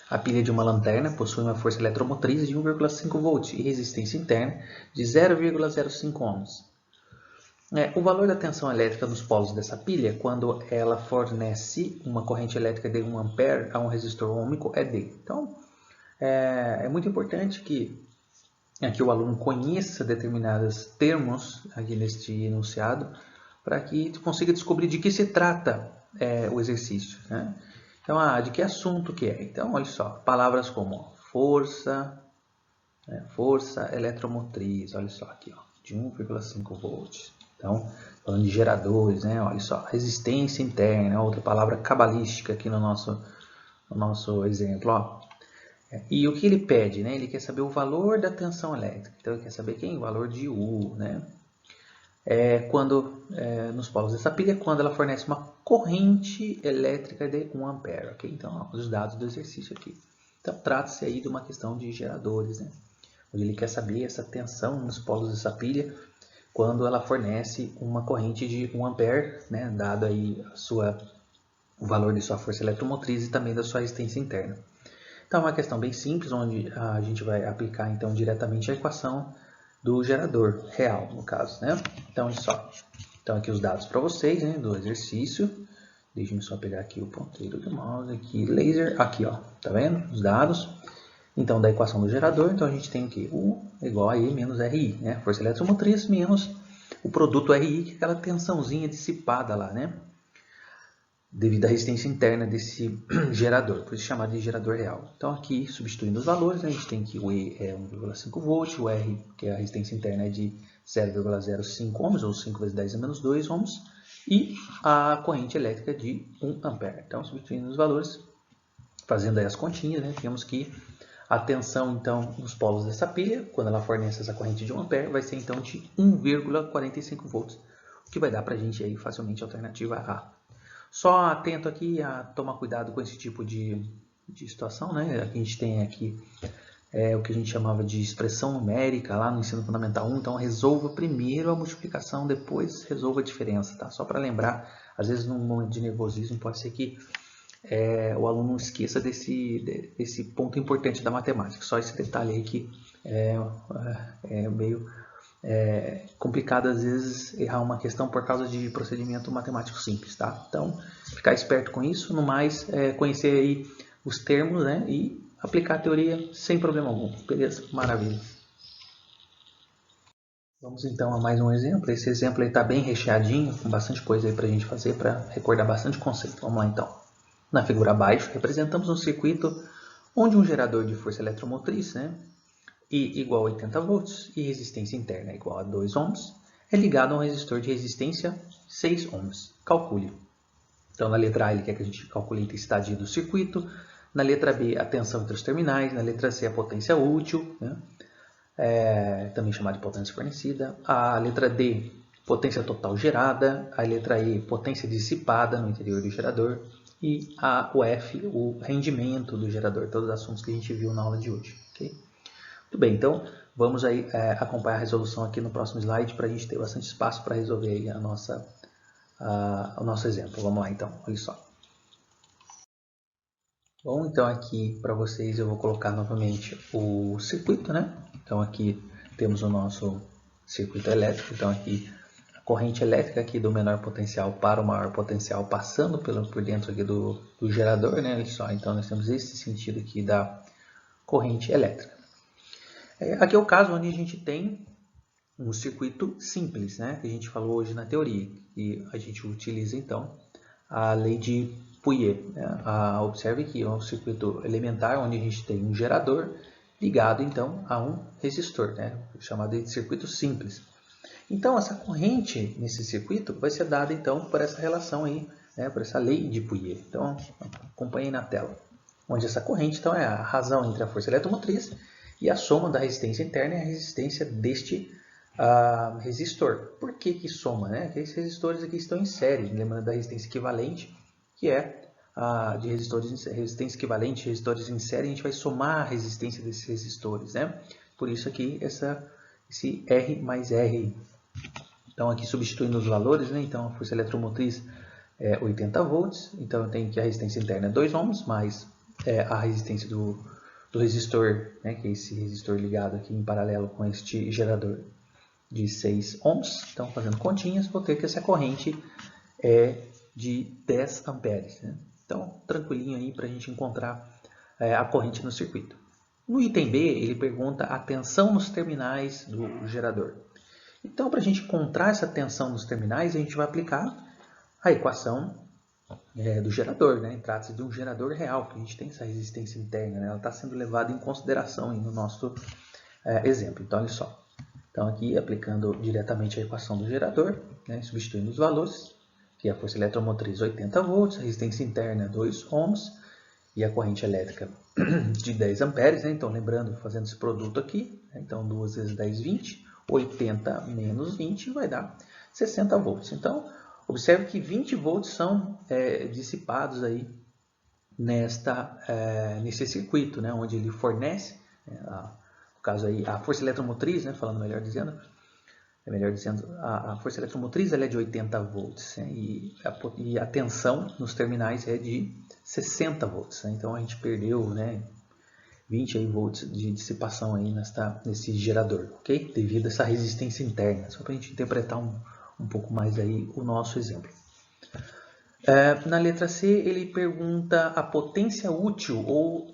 A pilha de uma lanterna possui uma força eletromotriz de 1,5 volts e resistência interna de 0,05 ohms. O valor da tensão elétrica nos polos dessa pilha, quando ela fornece uma corrente elétrica de 1 ampere a um resistor ohmico, é D. Então, é muito importante que aqui o aluno conheça determinados termos aqui neste enunciado, para que consiga descobrir de que se trata o exercício, né? Então, de que assunto que é? Então, olha só, palavras como força, força eletromotriz, olha só aqui, ó, de 1,5 volts. Então, falando de geradores, né? Olha só, resistência interna, outra palavra cabalística aqui no nosso exemplo, ó. E o que ele pede, né? Ele quer saber o valor da tensão elétrica. Então, ele quer saber quem? O valor de U, né? Nos polos dessa pilha, quando ela fornece uma corrente elétrica de 1 ampere, ok? Então, ó, os dados do exercício aqui. Então, trata-se aí de uma questão de geradores, né? Onde ele quer saber essa tensão nos polos dessa pilha quando ela fornece uma corrente de 1 ampere, né? Dado aí o valor de sua força eletromotriz e também da sua resistência interna. Então, é uma questão bem simples, onde a gente vai aplicar então diretamente a equação do gerador real, no caso, né? Então, olha só. Então, aqui os dados para vocês, né, do exercício. Deixa-me só pegar aqui o ponteiro do mouse, aqui, laser, aqui, ó, tá vendo? Os dados. Então, da equação do gerador, então a gente tem aqui U igual a E menos RI, né? Força eletromotriz menos o produto RI, que é aquela tensãozinha dissipada lá, né? Devido à resistência interna desse gerador, por isso chamado de gerador real. Então aqui, substituindo os valores, a gente tem que o E é 1,5 volts, o R, que é a resistência interna, é de 0,05 ohms, ou 5 vezes 10 a menos 2 ohms, e a corrente elétrica de 1 ampere. Então, substituindo os valores, fazendo aí as continhas, né, temos que a tensão, então, nos polos dessa pilha, quando ela fornece essa corrente de 1 ampere, vai ser, então, de 1,45 volts, o que vai dar para a gente aí facilmente a alternativa A. Só atento aqui a tomar cuidado com esse tipo de situação, né? Aqui a gente tem aqui o que a gente chamava de expressão numérica lá no ensino fundamental 1, então resolva primeiro a multiplicação, depois resolva a diferença, tá? Só para lembrar, às vezes num momento de nervosismo pode ser que o aluno não esqueça desse ponto importante da matemática, só esse detalhe aí que é meio complicado às vezes errar uma questão por causa de procedimento matemático simples, tá? Então, ficar esperto com isso, no mais, conhecer aí os termos, né? E aplicar a teoria sem problema algum, beleza? Maravilha. Vamos então a mais um exemplo. Esse exemplo está bem recheadinho, com bastante coisa aí para a gente fazer, para recordar bastante conceito. Vamos lá então. Na figura abaixo, representamos um circuito onde um gerador de força eletromotriz, né? I igual a 80 volts e resistência interna igual a 2 ohms, é ligado a um resistor de resistência 6 ohms. Calcule. Então, na letra A, ele quer que a gente calcule a intensidade do circuito. Na letra B, a tensão entre os terminais. Na letra C, a potência útil, né? Também chamada de potência fornecida. A letra D, potência total gerada. A letra E, potência dissipada no interior do gerador. E o F, o rendimento do gerador. Todos os assuntos que a gente viu na aula de hoje. Okay? Muito bem, então vamos aí acompanhar a resolução aqui no próximo slide para a gente ter bastante espaço para resolver aí a nossa o nosso exemplo. Vamos lá então, olha só. Bom, então aqui para vocês eu vou colocar novamente o circuito, né? Então aqui temos o nosso circuito elétrico, então aqui a corrente elétrica aqui do menor potencial para o maior potencial passando por dentro aqui do gerador, né? Olha só, então nós temos esse sentido aqui da corrente elétrica. Aqui é o caso onde a gente tem um circuito simples, né? Que a gente falou hoje na teoria, e a gente utiliza então a lei de Pouillet. Né? Observe que é um circuito elementar onde a gente tem um gerador ligado então a um resistor, né? Chamado de circuito simples. Então essa corrente nesse circuito vai ser dada então por essa relação aí, né? Por essa lei de Pouillet. Então acompanhe na tela, onde essa corrente então é a razão entre a força eletromotriz e a soma da resistência interna e a resistência deste resistor. Por que soma? Né? Porque esses resistores aqui estão em série, lembrando da resistência equivalente, que é de resistência equivalente, resistores em série, a gente vai somar a resistência desses resistores. Né? Por isso aqui esse R mais R. Então aqui substituindo os valores, né? Então a força eletromotriz é 80 volts, então eu tenho que a resistência interna é 2 ohms, mais a resistência do resistor, né? Que é esse resistor ligado aqui em paralelo com este gerador de 6 ohms. Então, fazendo continhas, vou ter que essa corrente é de 10 amperes. Né? Então, tranquilinho aí para a gente encontrar a corrente no circuito. No item B, ele pergunta a tensão nos terminais do gerador. Então, para a gente encontrar essa tensão nos terminais, a gente vai aplicar a equação do gerador. Né? Trata-se de um gerador real, que a gente tem essa resistência interna. Né? Ela está sendo levada em consideração aí no nosso exemplo. Então, olha só. Então, aqui aplicando diretamente a equação do gerador, né, substituindo os valores, que é a força eletromotriz 80 volts, a resistência interna 2 ohms e a corrente elétrica de 10 amperes. Né? Então, lembrando, fazendo esse produto aqui, né, então 2 vezes 10, 20, 80 menos 20 vai dar 60 volts. Então, observe que 20 volts são dissipados aí nesse circuito, né, onde ele fornece no caso aí, a força eletromotriz, né, falando melhor dizendo, a força eletromotriz ela é de 80 volts, né, e a tensão nos terminais é de 60 volts. Né, então a gente perdeu, né, 20 aí, volts de dissipação aí nesse gerador, ok? Devido a essa resistência interna, só para a gente interpretar um pouco mais aí o nosso exemplo. Na letra C, ele pergunta a potência útil, ou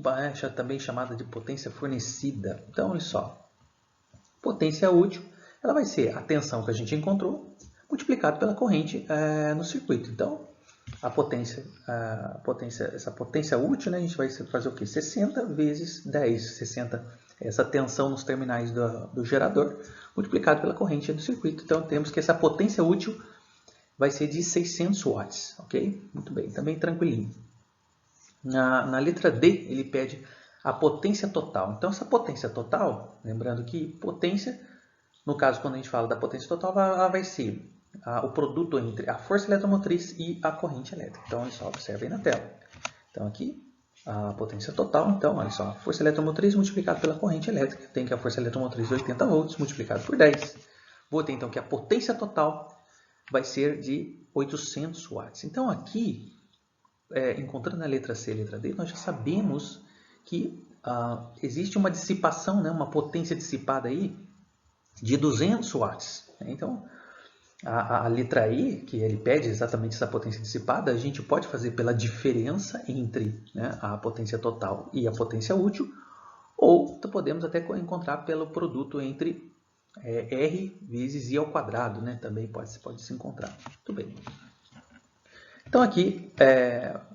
também chamada de potência fornecida. Então, olha só. Potência útil, ela vai ser a tensão que a gente encontrou, multiplicado pela corrente no circuito. Então, essa potência útil, né, a gente vai fazer o quê? 60 vezes 10. 60 essa tensão nos terminais do gerador, multiplicado pela corrente do circuito. Então, temos que essa potência útil vai ser de 600 watts, ok? Muito bem, também tranquilinho. Na letra D, ele pede a potência total. Então, essa potência total, lembrando que potência, no caso, quando a gente fala da potência total, ela vai ser o produto entre a força eletromotriz e a corrente elétrica. Então, olha só, observe aí na tela. Então, aqui, a potência total, então, olha só, a força eletromotriz multiplicada pela corrente elétrica, tem que a força eletromotriz de 80 volts multiplicado por 10. Vou ter, então, que a potência total vai ser de 800 watts. Então, aqui, encontrando a letra C e a letra D, nós já sabemos que existe uma dissipação, né, uma potência dissipada aí de 200 watts. Então, a letra E, que ele pede exatamente essa potência dissipada, a gente pode fazer pela diferença entre, né, a potência total e a potência útil, ou podemos até encontrar pelo produto entre R vezes I ao quadrado, né? Também pode se encontrar. Muito bem. Então aqui,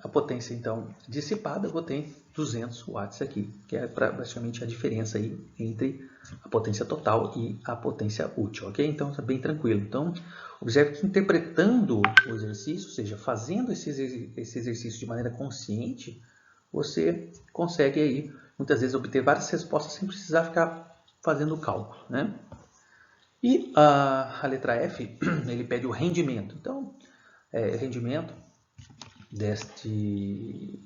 a potência então dissipada, eu vou ter 200 watts aqui, que é praticamente a diferença aí entre a potência total e a potência útil, ok? Então, é bem tranquilo. Então, observe que interpretando o exercício, ou seja, fazendo esse exercício de maneira consciente, você consegue aí, muitas vezes, obter várias respostas sem precisar ficar fazendo o cálculo, né? E a letra F, ele pede o rendimento. Então, rendimento deste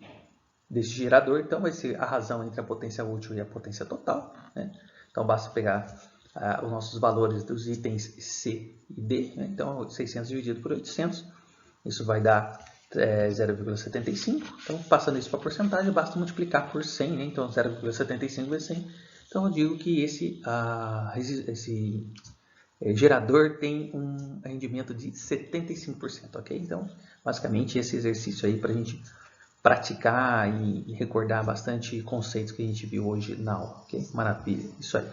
gerador, então vai ser a razão entre a potência útil e a potência total. Né? Então, basta pegar os nossos valores dos itens C e D. Né? Então, 600 dividido por 800 isso vai dar 0,75. Então, passando isso para porcentagem, basta multiplicar por 100, né? Então, 0,75 vezes 100. Então, eu digo que esse gerador tem um rendimento de 75%, ok? Então, basicamente, esse exercício aí para a gente praticar e recordar bastante conceitos que a gente viu hoje na aula, ok? Maravilha, isso aí.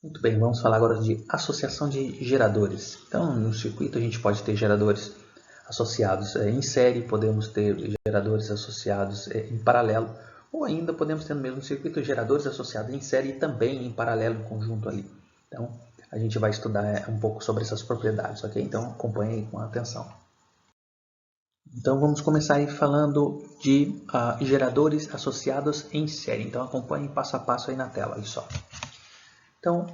Muito bem, vamos falar agora de associação de geradores. Então, no circuito a gente pode ter geradores associados em série, podemos ter geradores associados em paralelo, ou ainda podemos ter no mesmo circuito geradores associados em série e também em paralelo, em conjunto ali. Então, a gente vai estudar um pouco sobre essas propriedades, ok? Então, acompanhe aí com atenção. Então, vamos começar aí falando de geradores associados em série. Então, acompanhe passo a passo aí na tela, olha só. Então,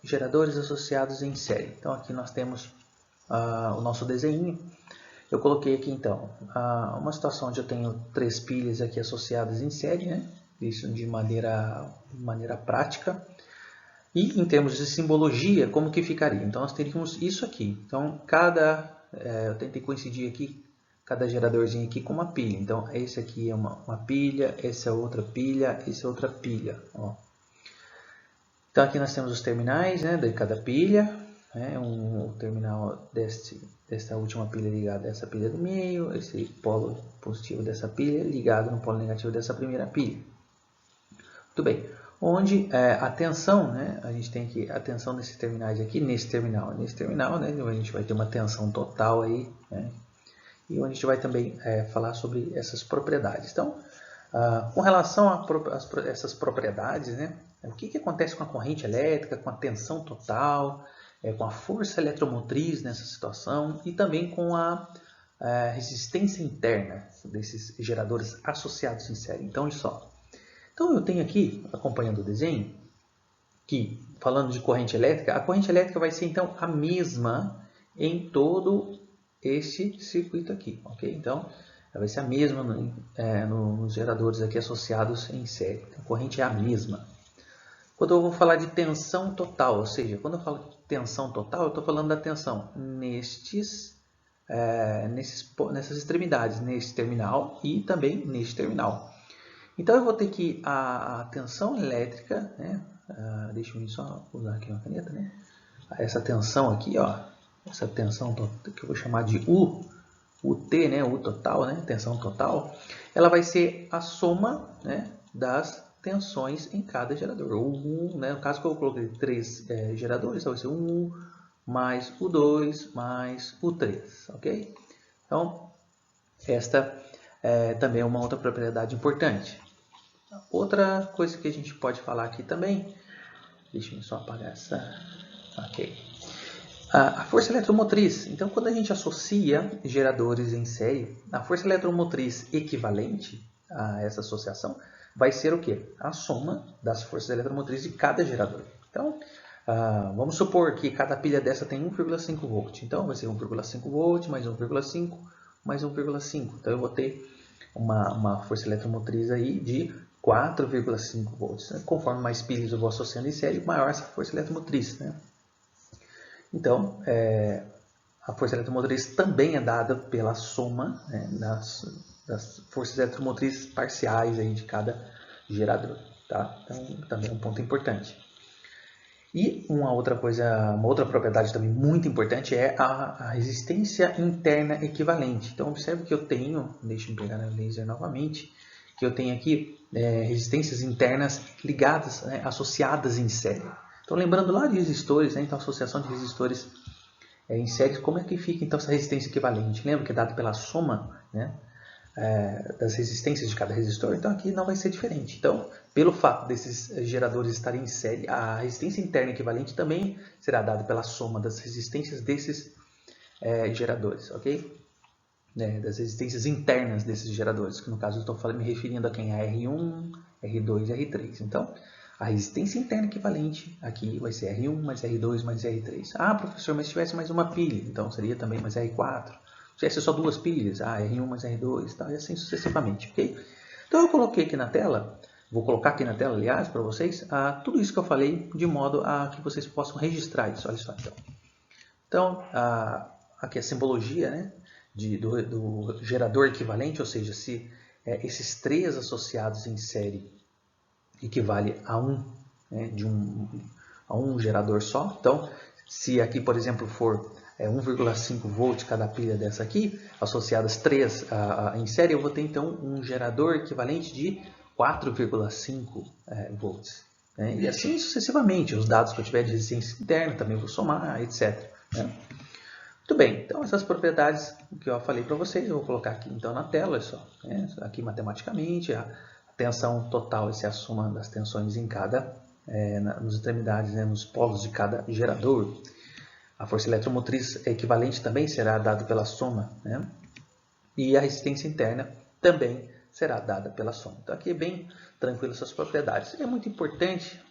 geradores associados em série. Então, aqui nós temos o nosso desenho. Eu coloquei aqui, então, uma situação onde eu tenho 3 pilhas aqui associadas em série, né? Isso de maneira prática. E, em termos de simbologia, como que ficaria? Então, nós teríamos isso aqui. Então, eu tentei coincidir aqui, cada geradorzinho aqui com uma pilha. Então, esse aqui é uma pilha, essa é outra pilha, essa é outra pilha, ó. Então, aqui nós temos os terminais, né, de cada pilha, né, o terminal desta última pilha ligado a essa pilha do meio, esse polo positivo dessa pilha ligado no polo negativo dessa primeira pilha. Muito bem. Onde a tensão, né, a gente tem aqui a tensão desses terminais aqui, nesse terminal, né, a gente vai ter uma tensão total aí, né, e onde a gente vai também falar sobre essas propriedades. Então, com relação a essas propriedades, né, o que acontece com a corrente elétrica, com a tensão total, com a força eletromotriz nessa situação e também com a resistência interna desses geradores associados em série. Então, olha só. Então, eu tenho aqui, acompanhando o desenho, que, falando de corrente elétrica, a corrente elétrica vai ser, então, a mesma em todo este circuito aqui, ok? Então, ela vai ser a mesma nos geradores aqui associados em série. Então, a corrente é a mesma. Quando eu vou falar de tensão total, ou seja, quando eu falo de tensão total, eu estou falando da tensão nessas extremidades, nesse terminal e também neste terminal. Então, eu vou ter que a tensão elétrica, né? Deixa eu só usar aqui uma caneta, né? Essa tensão aqui, ó, essa tensão que eu vou chamar de UT, né? U total, né? Tensão total, ela vai ser a soma, né, das tensões em cada gerador. Né? No caso que eu coloquei 3 geradores, então vai ser U mais U2 mais U3, ok? Então, esta também é uma outra propriedade importante. Outra coisa que a gente pode falar aqui também, deixa eu só apagar essa, ok. A força eletromotriz. Então, quando a gente associa geradores em série, a força eletromotriz equivalente a essa associação vai ser o quê? A soma das forças eletromotrizes de cada gerador. Então, vamos supor que cada pilha dessa tem 1,5 volt. Então, vai ser 1,5 volt mais 1,5 mais 1,5. Então, eu vou ter uma força eletromotriz aí de 4,5 volts. Conforme mais pilhas eu vou associando em série, maior essa força eletromotriz, né? Então, a força eletromotriz também é dada pela soma, né, das forças eletromotrizes parciais aí de cada gerador. Tá? Então, também é um ponto importante. E uma outra propriedade também muito importante é a resistência interna equivalente. Então, observe que eu tenho, deixa eu pegar na laser novamente, que eu tenho aqui resistências internas ligadas, né, associadas em série. Então, lembrando lá de resistores, né, então, associação de resistores em série, como é que fica então essa resistência equivalente? Lembra que é dado pela soma, né, das resistências de cada resistor? Então, aqui não vai ser diferente. Então, pelo fato desses geradores estarem em série, a resistência interna equivalente também será dada pela soma das resistências desses geradores, ok? Das resistências internas desses geradores, que no caso eu estou me referindo a quem? A R1, R2 e R3. Então, a resistência interna equivalente aqui vai ser R1 mais R2 mais R3. Ah, professor, mas se tivesse mais uma pilha, então seria também mais R4. Se tivesse só 2 pilhas, R1 mais R2, tá? E assim sucessivamente, ok? Então, eu coloquei aqui na tela, vou colocar aqui na tela, aliás, para vocês, tudo isso que eu falei, de modo a que vocês possam registrar isso. Olha só, então. Então, aqui a simbologia, né, do gerador equivalente, ou seja, se esses 3 associados em série equivale a né, a um gerador só. Então, se aqui, por exemplo, for 1,5 volts cada pilha dessa aqui, associadas 3 em série, eu vou ter então um gerador equivalente de 4,5 volts. Né? E assim sucessivamente, os dados que eu tiver de resistência interna também vou somar, etc. Né? Muito bem, então essas propriedades que eu falei para vocês, eu vou colocar aqui então na tela, só, né? Aqui matematicamente, a tensão total, essa é a soma das tensões em cada, nas extremidades, né? Nos polos de cada gerador. A força eletromotriz equivalente também será dada pela soma, né? E a resistência interna também será dada pela soma. Então aqui é bem tranquilo essas propriedades. É muito importante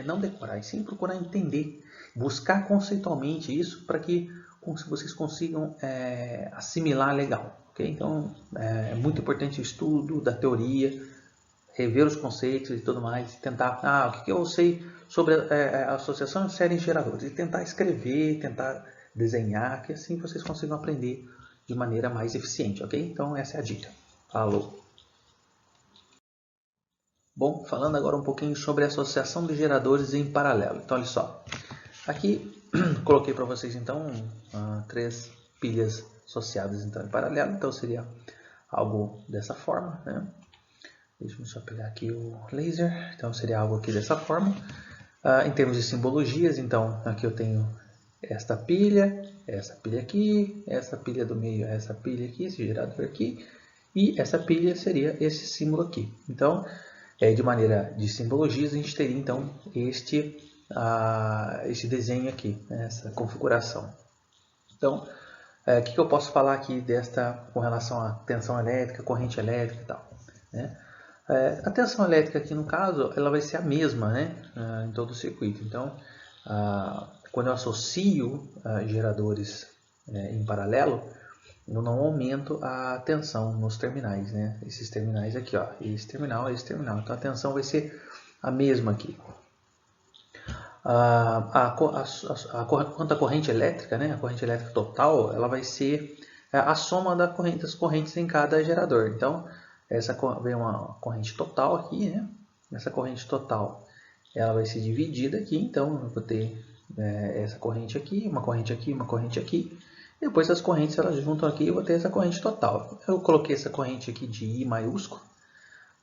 não decorar, e sim procurar entender, buscar conceitualmente isso para que vocês consigam assimilar legal. Okay? Então é muito importante o estudo da teoria, rever os conceitos e tudo mais, tentar, o que eu sei sobre a associação de séries de geradores, e tentar escrever, tentar desenhar, que assim vocês consigam aprender de maneira mais eficiente, ok? Então essa é a dica. Falou! Bom, falando agora um pouquinho sobre a associação de geradores em paralelo. Então olha só, aqui coloquei para vocês então 3 pilhas associadas então, em paralelo, então seria algo dessa forma, né? Deixa eu só pegar aqui o laser. Então seria algo aqui dessa forma. Em termos de simbologias, então aqui eu tenho esta pilha aqui, essa pilha do meio, essa pilha aqui, esse gerador aqui, e essa pilha seria esse símbolo aqui. Então, de maneira de simbologias, a gente teria então este desenho aqui, né, essa configuração. Então, o que eu posso falar aqui com relação à tensão elétrica, corrente elétrica e tal, né? A tensão elétrica aqui no caso, ela vai ser a mesma, né, em todo o circuito. Então, quando eu associo geradores em paralelo, eu não aumento a tensão nos terminais, né? Esses terminais aqui, ó, esse terminal. Então a tensão vai ser a mesma aqui. Quanto à corrente elétrica, né, a corrente elétrica total, ela vai ser a soma das correntes em cada gerador. Então, essa vem uma corrente total aqui, né? Essa corrente total, ela vai ser dividida aqui. Então, eu vou ter essa corrente aqui, uma corrente aqui, uma corrente aqui. Depois as correntes elas juntam aqui e eu vou ter essa corrente total. Eu coloquei essa corrente aqui de I maiúsculo.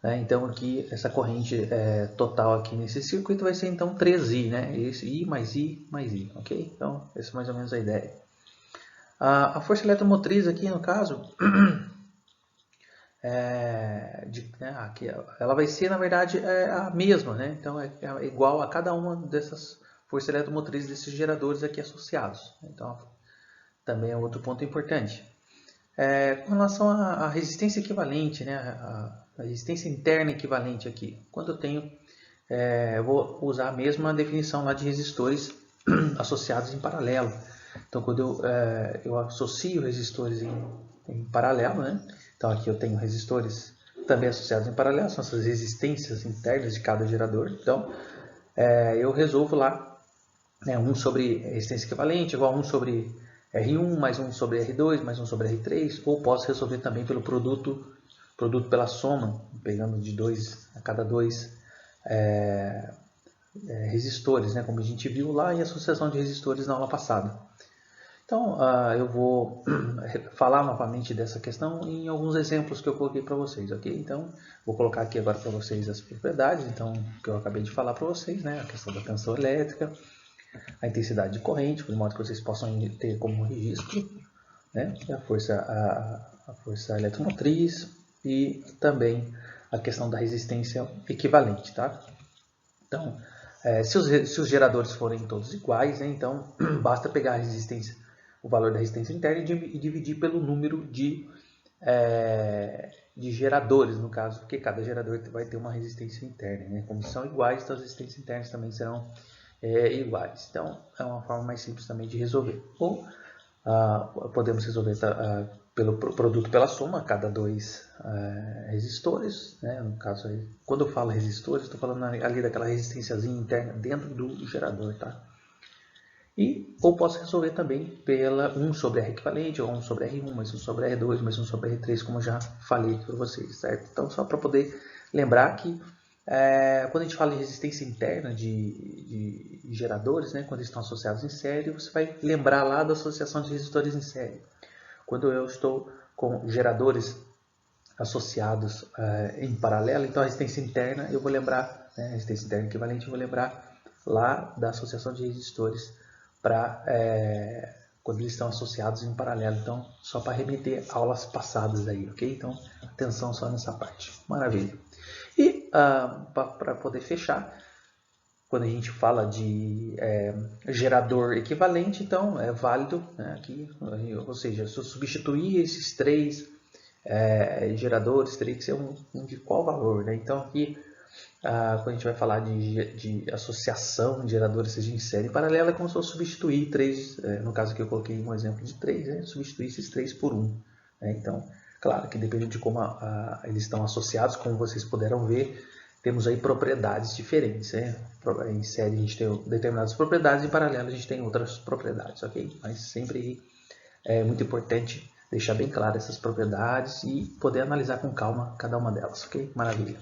Então aqui essa corrente total aqui nesse circuito vai ser então 3I, né? Esse I mais I mais I, ok? Então essa é mais ou menos a ideia. A força eletromotriz aqui no caso, aqui, ela vai ser na verdade a mesma, né? Então é igual a cada uma dessas forças eletromotrizes desses geradores aqui associados. Então também é outro ponto importante. Com relação à resistência equivalente, né? A resistência interna equivalente aqui. Quando eu tenho, eu vou usar a mesma definição lá de resistores associados em paralelo. Então, quando eu associo resistores em paralelo, né? Então, aqui eu tenho resistores também associados em paralelo, são essas resistências internas de cada gerador. Então, eu resolvo lá, né, 1 sobre resistência equivalente igual a 1 sobre R1 mais 1 sobre R2 mais 1 sobre R3, ou posso resolver também pelo produto pela soma, pegando de 2 a cada 2 resistores, né, como a gente viu lá em associação de resistores na aula passada. Então, eu vou falar novamente dessa questão em alguns exemplos que eu coloquei para vocês, ok? Então, vou colocar aqui agora para vocês as propriedades, então, que eu acabei de falar para vocês, né? A questão da tensão elétrica, a intensidade de corrente, de modo que vocês possam ter como registro, né? A força eletromotriz e também a questão da resistência equivalente, tá? Então, se os geradores forem todos iguais, né? Então basta pegar o valor da resistência interna e dividir pelo número de geradores, no caso, porque cada gerador vai ter uma resistência interna, né? Como são iguais, então as resistências internas também serão iguais. Então, é uma forma mais simples também de resolver. Ou podemos resolver pelo produto pela soma, cada 2 resistores, né? No caso, quando eu falo resistores, estou falando ali daquela resistênciazinha interna dentro do gerador, tá? Ou posso resolver também pela 1 sobre R equivalente, ou 1 sobre R1, mais 1 sobre R2, mais 1 sobre R3, como eu já falei aqui para vocês, certo? Então, só para poder lembrar que quando a gente fala de resistência interna de geradores, né, quando eles estão associados em série, você vai lembrar lá da associação de resistores em série. Quando eu estou com geradores associados em paralelo, então a resistência interna eu vou lembrar, né, a resistência interna equivalente eu vou lembrar lá da associação de resistores para quando eles estão associados em paralelo. Então, só para remeter aulas passadas aí, ok? Então, atenção só nessa parte. Maravilha. E para poder fechar, quando a gente fala de gerador equivalente, então é válido, né, aqui, ou seja, se eu substituir esses três geradores, teria que ser um de qual valor, né? Então aqui, quando a gente vai falar de associação de geradores, seja em série paralela, é como se eu substituir três, no caso aqui eu coloquei um exemplo de 3, né? Substituir esses 3 por 1. Né? Então, claro que dependendo de como eles estão associados, como vocês puderam ver, temos aí propriedades diferentes. Né? Em série a gente tem determinadas propriedades, em paralelo a gente tem outras propriedades, ok? Mas sempre é muito importante deixar bem claro essas propriedades e poder analisar com calma cada uma delas, ok? Maravilha.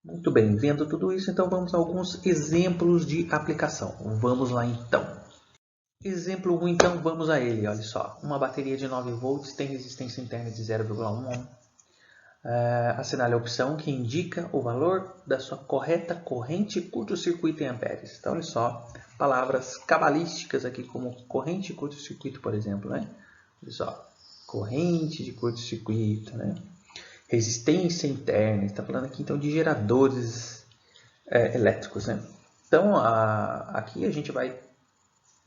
Muito bem, vendo tudo isso, então vamos a alguns exemplos de aplicação. Vamos lá então. Exemplo 1, então vamos a ele, olha só. Uma bateria de 9 volts tem resistência interna de 0,1 ohm. Assinale a opção que indica o valor da sua correta corrente curto-circuito em amperes. Então, olha só, palavras cabalísticas aqui como corrente e curto-circuito, por exemplo, né? Olha só, corrente de curto-circuito, né? Resistência interna, está falando aqui então de geradores elétricos, né? Então, aqui a gente vai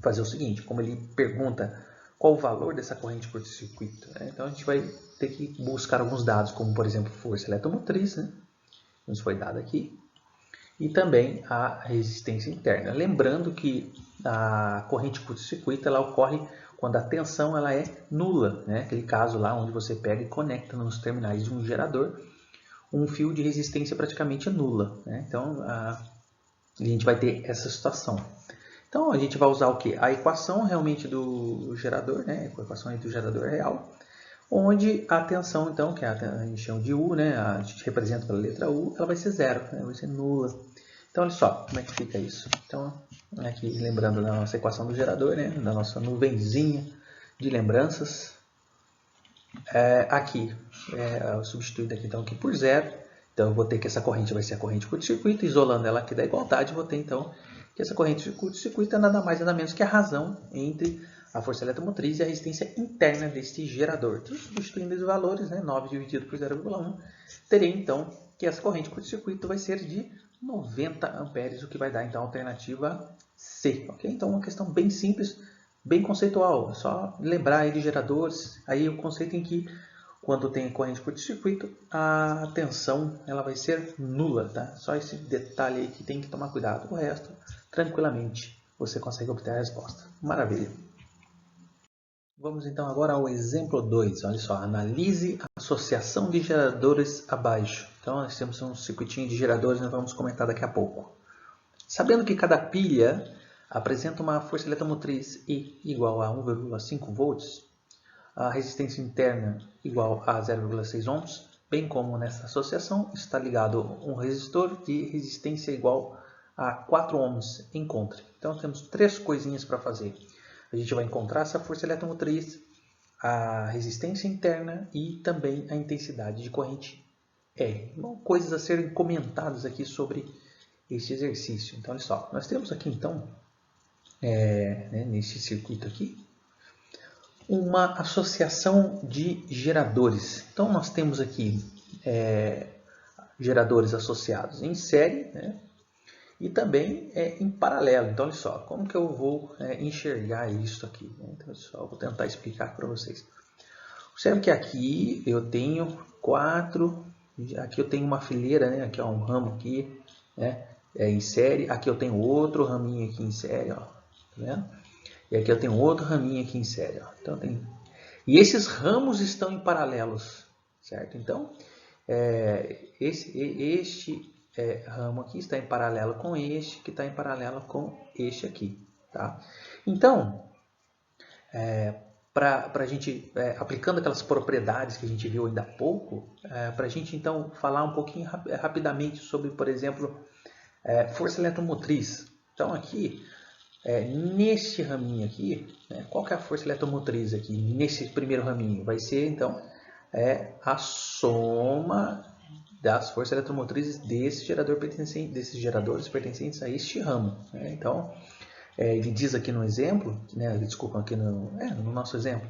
fazer o seguinte, como ele pergunta qual o valor dessa corrente curto-circuito, né? Então a gente vai ter que buscar alguns dados, como por exemplo força eletromotriz, né? Nos foi dado aqui, e também a resistência interna. Lembrando que a corrente curto-circuito ela ocorre quando a tensão ela é nula, né? Aquele caso lá onde você pega e conecta nos terminais de um gerador um fio de resistência praticamente nula, né? Então a gente vai ter essa situação. Então a gente vai usar o que? A equação realmente do gerador, né? A equação do gerador real, onde a tensão, então, que a gente chama de U, né? A gente representa pela letra U, ela vai ser zero, né? Vai ser nula. Então olha só como é que fica isso. Então aqui lembrando da nossa equação do gerador, né? Da nossa nuvenzinha de lembranças. Aqui substituído aqui então aqui por zero. Então eu vou ter que essa corrente vai ser a corrente curto-circuito, isolando ela aqui da igualdade, vou ter então que essa corrente de curto-circuito é nada mais nada menos que a razão entre a força eletromotriz e a resistência interna deste gerador. Então, substituindo os valores, né, 9 dividido por 0,1, terei então que essa corrente curto-circuito vai ser de 90 amperes, o que vai dar então a alternativa C. Okay? Então uma questão bem simples, bem conceitual, só lembrar aí de geradores, aí o conceito em que quando tem corrente curto-circuito, a tensão ela vai ser nula, tá? Só esse detalhe aí que tem que tomar cuidado. O resto, tranquilamente, você consegue obter a resposta. Maravilha. Vamos então agora ao exemplo 2. Olha só, analise a associação de geradores abaixo. Então, nós temos um circuitinho de geradores, nós vamos comentar daqui a pouco. Sabendo que cada pilha apresenta uma força eletromotriz I igual a 1,5 volts, a resistência interna igual a 0,6 ohms, bem como nessa associação está ligado um resistor de resistência igual a 4 ohms. Encontre. Então temos 3 coisinhas para fazer. A gente vai encontrar essa força eletromotriz, a resistência interna e também a intensidade de corrente R. Então, coisas a serem comentadas aqui sobre este exercício. Então olha só, nós temos aqui então, neste circuito aqui, uma associação de geradores. Então, nós temos aqui geradores associados em série, né? E também em paralelo. Então, olha só, como que eu vou enxergar isso aqui? Né? Então, eu vou tentar explicar para vocês. Observe que aqui eu tenho 4, aqui eu tenho uma fileira, né? Aqui é um ramo aqui, né? Em série. Aqui eu tenho outro raminho aqui em série, ó. Tá vendo? E aqui eu tenho outro raminho aqui em série. Ó. Então, e esses ramos estão em paralelos, certo? Então, este ramo aqui está em paralelo com este, que está em paralelo com este aqui. Tá? Então, para a gente, aplicando aquelas propriedades que a gente viu ainda há pouco, para a gente então falar um pouquinho rapidamente sobre, por exemplo, força eletromotriz. Então aqui, neste raminho aqui, qual que é a força eletromotriz aqui? Nesse primeiro raminho vai ser então a soma das forças eletromotrizes desses geradores pertencentes a este ramo. Então, ele diz aqui no exemplo, desculpa, aqui no nosso exemplo,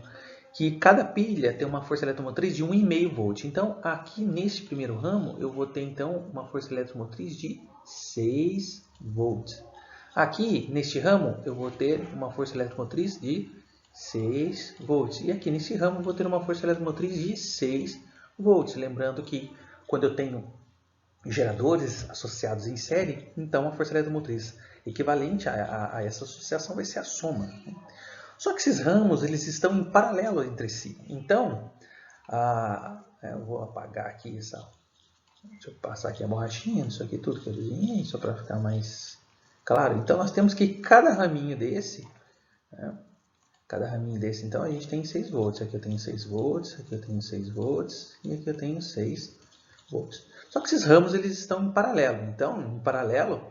que cada pilha tem uma força eletromotriz de 1,5 volt. Então, aqui neste primeiro ramo, eu vou ter então uma força eletromotriz de 6 volts. Aqui neste ramo, eu vou ter uma força eletromotriz de 6 volts. E aqui nesse ramo, eu vou ter uma força eletromotriz de 6 volts. Lembrando que quando eu tenho geradores associados em série, então a força eletromotriz equivalente a essa associação vai ser a soma. Só que esses ramos eles estão em paralelo entre si. Então, eu vou apagar aqui essa. Deixa eu passar aqui a borrachinha, isso aqui tudo que eu desenhei, só para ficar mais claro. Então, nós temos que cada raminho desse, então a gente tem 6 volts. Aqui eu tenho 6 volts, aqui eu tenho 6 volts e aqui eu tenho 6 volts. Só que esses ramos eles estão em paralelo. Então, em paralelo,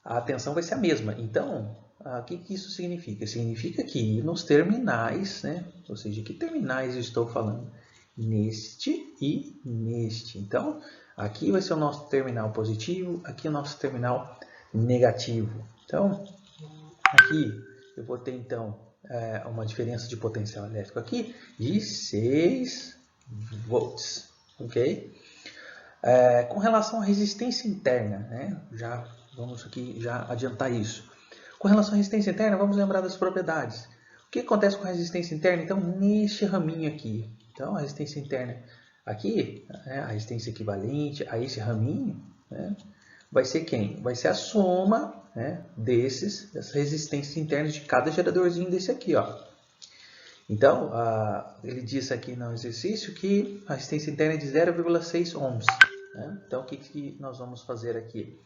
a tensão vai ser a mesma. Então, o que isso significa? Significa que nos terminais, ou seja, que terminais eu estou falando? Neste e neste. Então, aqui vai ser o nosso terminal positivo, aqui o nosso terminal negativo. Então, aqui eu vou ter então uma diferença de potencial elétrico aqui de 6 volts. Ok? Com relação à resistência interna, já vamos aqui já adiantar isso. Com relação à resistência interna, vamos lembrar das propriedades. O que acontece com a resistência interna? Então, neste raminho aqui. Então, a resistência interna aqui, a resistência equivalente a esse raminho, vai ser quem? Vai ser a soma dessas resistências internas de cada geradorzinho desse aqui. Então, ele disse aqui no exercício que a resistência interna é de 0,6 ohms. Então, o que nós vamos fazer aqui?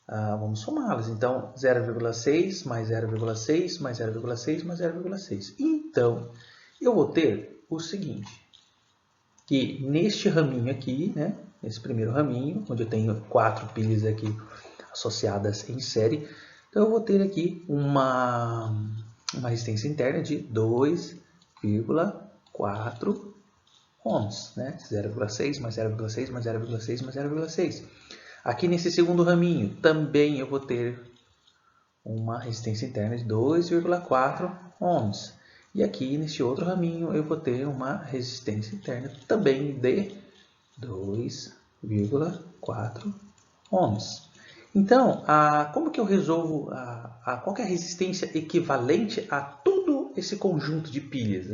Vamos somá-las. Então, 0,6 mais 0,6 mais 0,6 mais 0,6. Então, eu vou ter o seguinte, que neste raminho aqui, nesse primeiro raminho, onde eu tenho 4 pilhas aqui associadas em série, então eu vou ter aqui uma resistência interna de 2,4 ohms, 0,6 mais 0,6 mais 0,6 mais 0,6. Aqui nesse segundo raminho, também eu vou ter uma resistência interna de 2,4 ohms. E aqui nesse outro raminho, eu vou ter uma resistência interna também de 2,4 ohms. Então, como que eu resolvo, qual que é a resistência equivalente a todo esse conjunto de pilhas?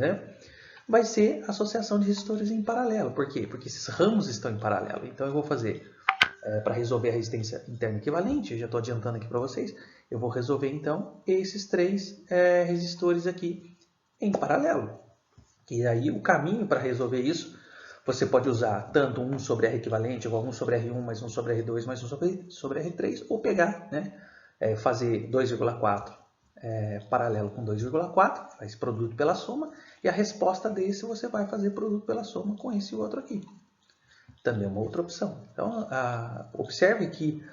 Vai ser a associação de resistores em paralelo. Por quê? Porque esses ramos estão em paralelo. Então, eu vou fazer... para resolver a resistência interna equivalente, eu já estou adiantando aqui para vocês, eu vou resolver então esses 3 resistores aqui em paralelo. E aí o caminho para resolver isso, você pode usar tanto 1 sobre R equivalente, igual 1 sobre R1 mais 1 sobre R2 mais 1 sobre R3, ou pegar, fazer 2,4 paralelo com 2,4, faz produto pela soma, e a resposta desse você vai fazer produto pela soma com esse outro aqui. Também é uma outra opção. Então, observe que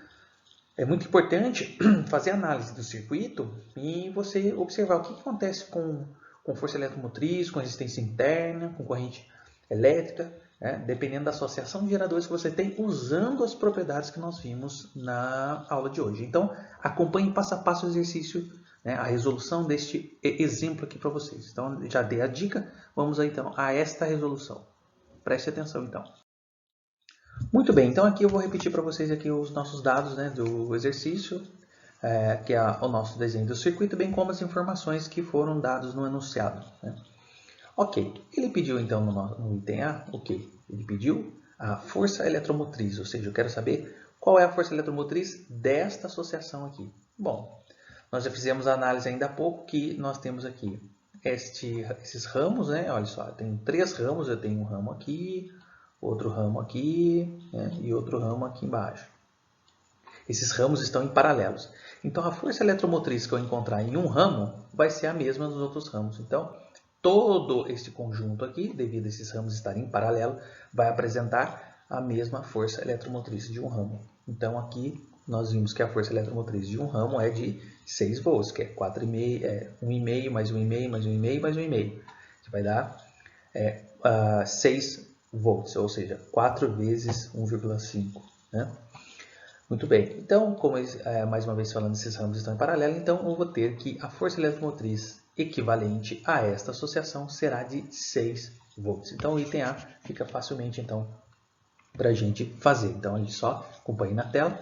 é muito importante fazer análise do circuito e você observar o que acontece com força eletromotriz, com resistência interna, com corrente elétrica, dependendo da associação de geradores que você tem, usando as propriedades que nós vimos na aula de hoje. Então, acompanhe passo a passo o exercício, a resolução deste exemplo aqui para vocês. Então, já dei a dica, vamos então a esta resolução. Preste atenção então. Muito bem, então aqui eu vou repetir para vocês aqui os nossos dados do exercício, que é o nosso desenho do circuito, bem como as informações que foram dadas no enunciado. Ok, ele pediu então no item A, ele pediu a força eletromotriz, ou seja, eu quero saber qual é a força eletromotriz desta associação aqui. Bom, nós já fizemos a análise ainda há pouco que nós temos aqui esses ramos, olha só, eu tenho 3 ramos, eu tenho um ramo aqui, outro ramo aqui e outro ramo aqui embaixo. esses ramos estão em paralelos. Então, a força eletromotriz que eu encontrar em um ramo vai ser a mesma nos outros ramos. Então, todo este conjunto aqui, devido a esses ramos estarem em paralelo, vai apresentar a mesma força eletromotriz de um ramo. Então, aqui nós vimos que a força eletromotriz de um ramo é de 6 volts, que é 1,5 mais 1,5 mais 1,5 mais 1,5, que vai dar 6 volts, ou seja, 4 vezes 1,5. Né? Muito bem, então, como mais uma vez falando, esses ramos estão em paralelo, então eu vou ter que a força eletromotriz equivalente a esta associação será de 6 volts. Então, o item A fica facilmente então, para a gente fazer. Então, a gente só acompanha na tela.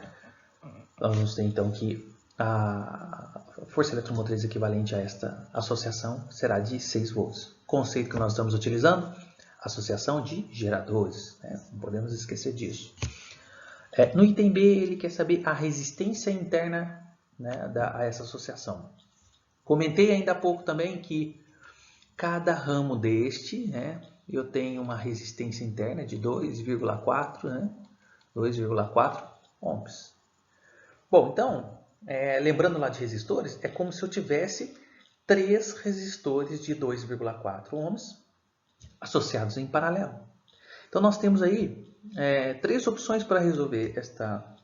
Nós vamos ter então que a força eletromotriz equivalente a esta associação será de 6 volts. Conceito que nós estamos utilizando, associação de geradores. Né? Não podemos esquecer disso. No item B, ele quer saber a resistência interna, né, a essa associação. Comentei ainda há pouco também que cada ramo deste, né, eu tenho uma resistência interna de 2,4, né, 2,4 ohms. Bom, então, lembrando lá de resistores, é como se eu tivesse 3 resistores de 2,4 ohms associados em paralelo. Então, nós temos aí 3 opções para resolver esta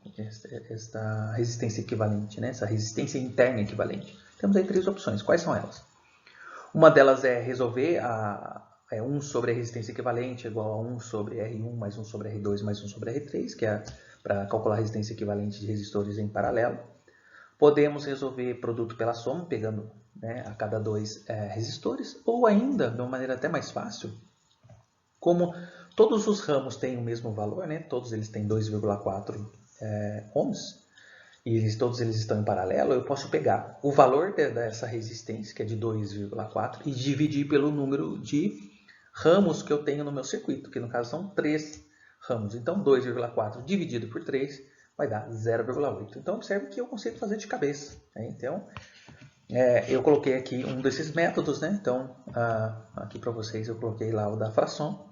resistência equivalente, né? Essa resistência interna equivalente. Temos aí 3 opções. Quais são elas? Uma delas é resolver 1 sobre a resistência equivalente é igual a 1 sobre R1 mais 1 sobre R2 mais 1 sobre R3, que é para calcular a resistência equivalente de resistores em paralelo. Podemos resolver produto pela soma, pegando, né, a cada 2 resistores, ou ainda, de uma maneira até mais fácil, como todos os ramos têm o mesmo valor, né? Todos eles têm 2,4 ohms, e todos eles estão em paralelo, eu posso pegar o valor dessa resistência, que é de 2,4, e dividir pelo número de ramos que eu tenho no meu circuito, que no caso são 3 ramos. Então, 2,4 dividido por 3 vai dar 0,8. Então, observe que eu consigo fazer de cabeça. Né? Então, eu coloquei aqui um desses métodos, né? Então, aqui para vocês eu coloquei lá o da fração.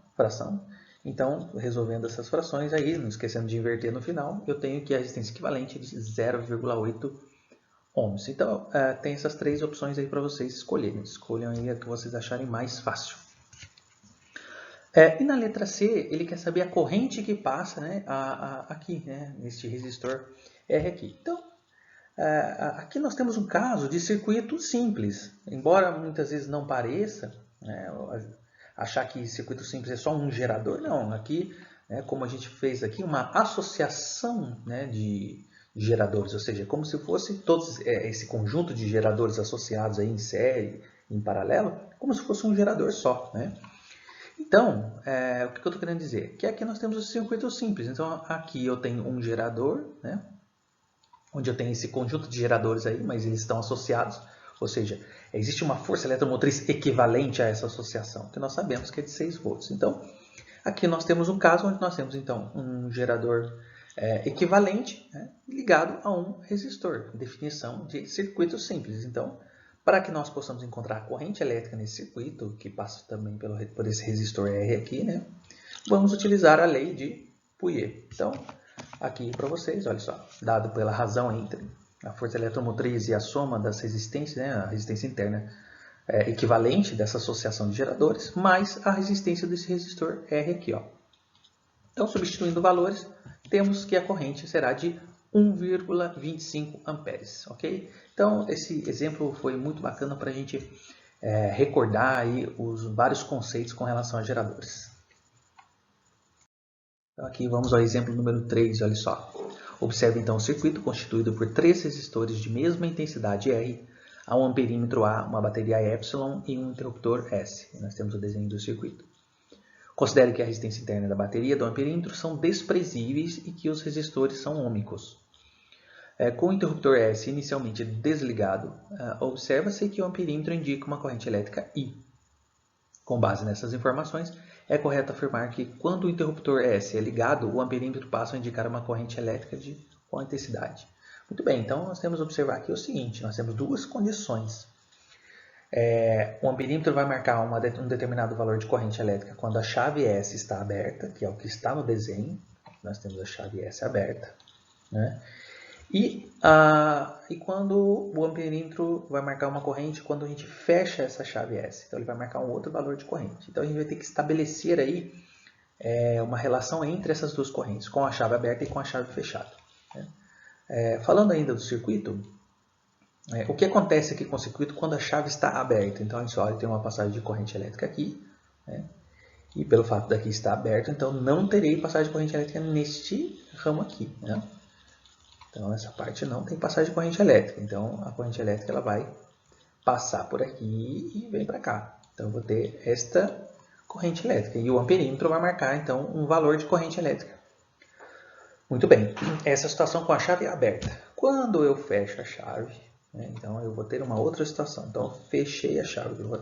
Então, resolvendo essas frações aí, não esquecendo de inverter no final, eu tenho aqui a resistência equivalente de 0,8 ohms. Então, tem essas 3 opções aí para vocês escolherem. Escolham aí a que vocês acharem mais fácil. E na letra C, ele quer saber a corrente que passa, né, aqui, né, neste resistor R aqui. Então, aqui nós temos um caso de circuito simples. Embora muitas vezes não pareça, né, achar que circuito simples é só um gerador, não. Aqui, né, como a gente fez aqui, uma associação, né, de geradores, ou seja, como se fosse todos esse conjunto de geradores associados aí em série, em paralelo, como se fosse um gerador só, né? Então, o que eu estou querendo dizer? Que aqui nós temos o circuito simples. Então, aqui eu tenho um gerador, né, onde eu tenho esse conjunto de geradores aí, mas eles estão associados. Ou seja, existe uma força eletromotriz equivalente a essa associação, que nós sabemos que é de 6 volts. Então, aqui nós temos um caso onde nós temos então um gerador equivalente, né, ligado a um resistor. Definição de circuito simples. Então, para que nós possamos encontrar a corrente elétrica nesse circuito, que passa também por esse resistor R aqui, né, vamos utilizar a lei de Pouillet. Então, aqui para vocês, olha só, dado pela razão entre a força eletromotriz e a soma das resistências, né, a resistência interna equivalente dessa associação de geradores, mais a resistência desse resistor R aqui. Ó. Então, substituindo valores, temos que a corrente será de 1,25 amperes, ok? Então, esse exemplo foi muito bacana para a gente recordar aí os vários conceitos com relação a geradores. Então, aqui vamos ao exemplo número 3, olha só. Observe então o circuito constituído por 3 resistores de mesma intensidade R, a um amperímetro A, uma bateria Y e um interruptor S. E nós temos o desenho do circuito. Considere que a resistência interna da bateria e do amperímetro são desprezíveis e que os resistores são ômicos. Com o interruptor S inicialmente desligado, observa-se que o amperímetro indica uma corrente elétrica I. Com base nessas informações, é correto afirmar que quando o interruptor S é ligado, o amperímetro passa a indicar uma corrente elétrica de qual intensidade? Muito bem, então nós temos que observar aqui o seguinte, nós temos 2 condições. O amperímetro vai marcar um determinado valor de corrente elétrica quando a chave S está aberta, que é o que está no desenho. Nós temos a chave S aberta, né? E quando o amperímetro vai marcar uma corrente quando a gente fecha essa chave S. Então ele vai marcar um outro valor de corrente. Então a gente vai ter que estabelecer aí uma relação entre essas duas correntes, com a chave aberta e com a chave fechada. Falando ainda do circuito, o que acontece aqui com o circuito quando a chave está aberta? Então, olha, tem uma passagem de corrente elétrica aqui, né? E pelo fato daqui estar aberto, então não terei passagem de corrente elétrica neste ramo aqui, né? Então, essa parte não tem passagem de corrente elétrica. Então, a corrente elétrica ela vai passar por aqui e vem para cá. Então, eu vou ter esta corrente elétrica. E o amperímetro vai marcar, então, um valor de corrente elétrica. Muito bem. Essa situação com a chave aberta. Quando eu fecho a chave, né, então, eu vou ter uma outra situação. Então, eu fechei a chave. Eu vou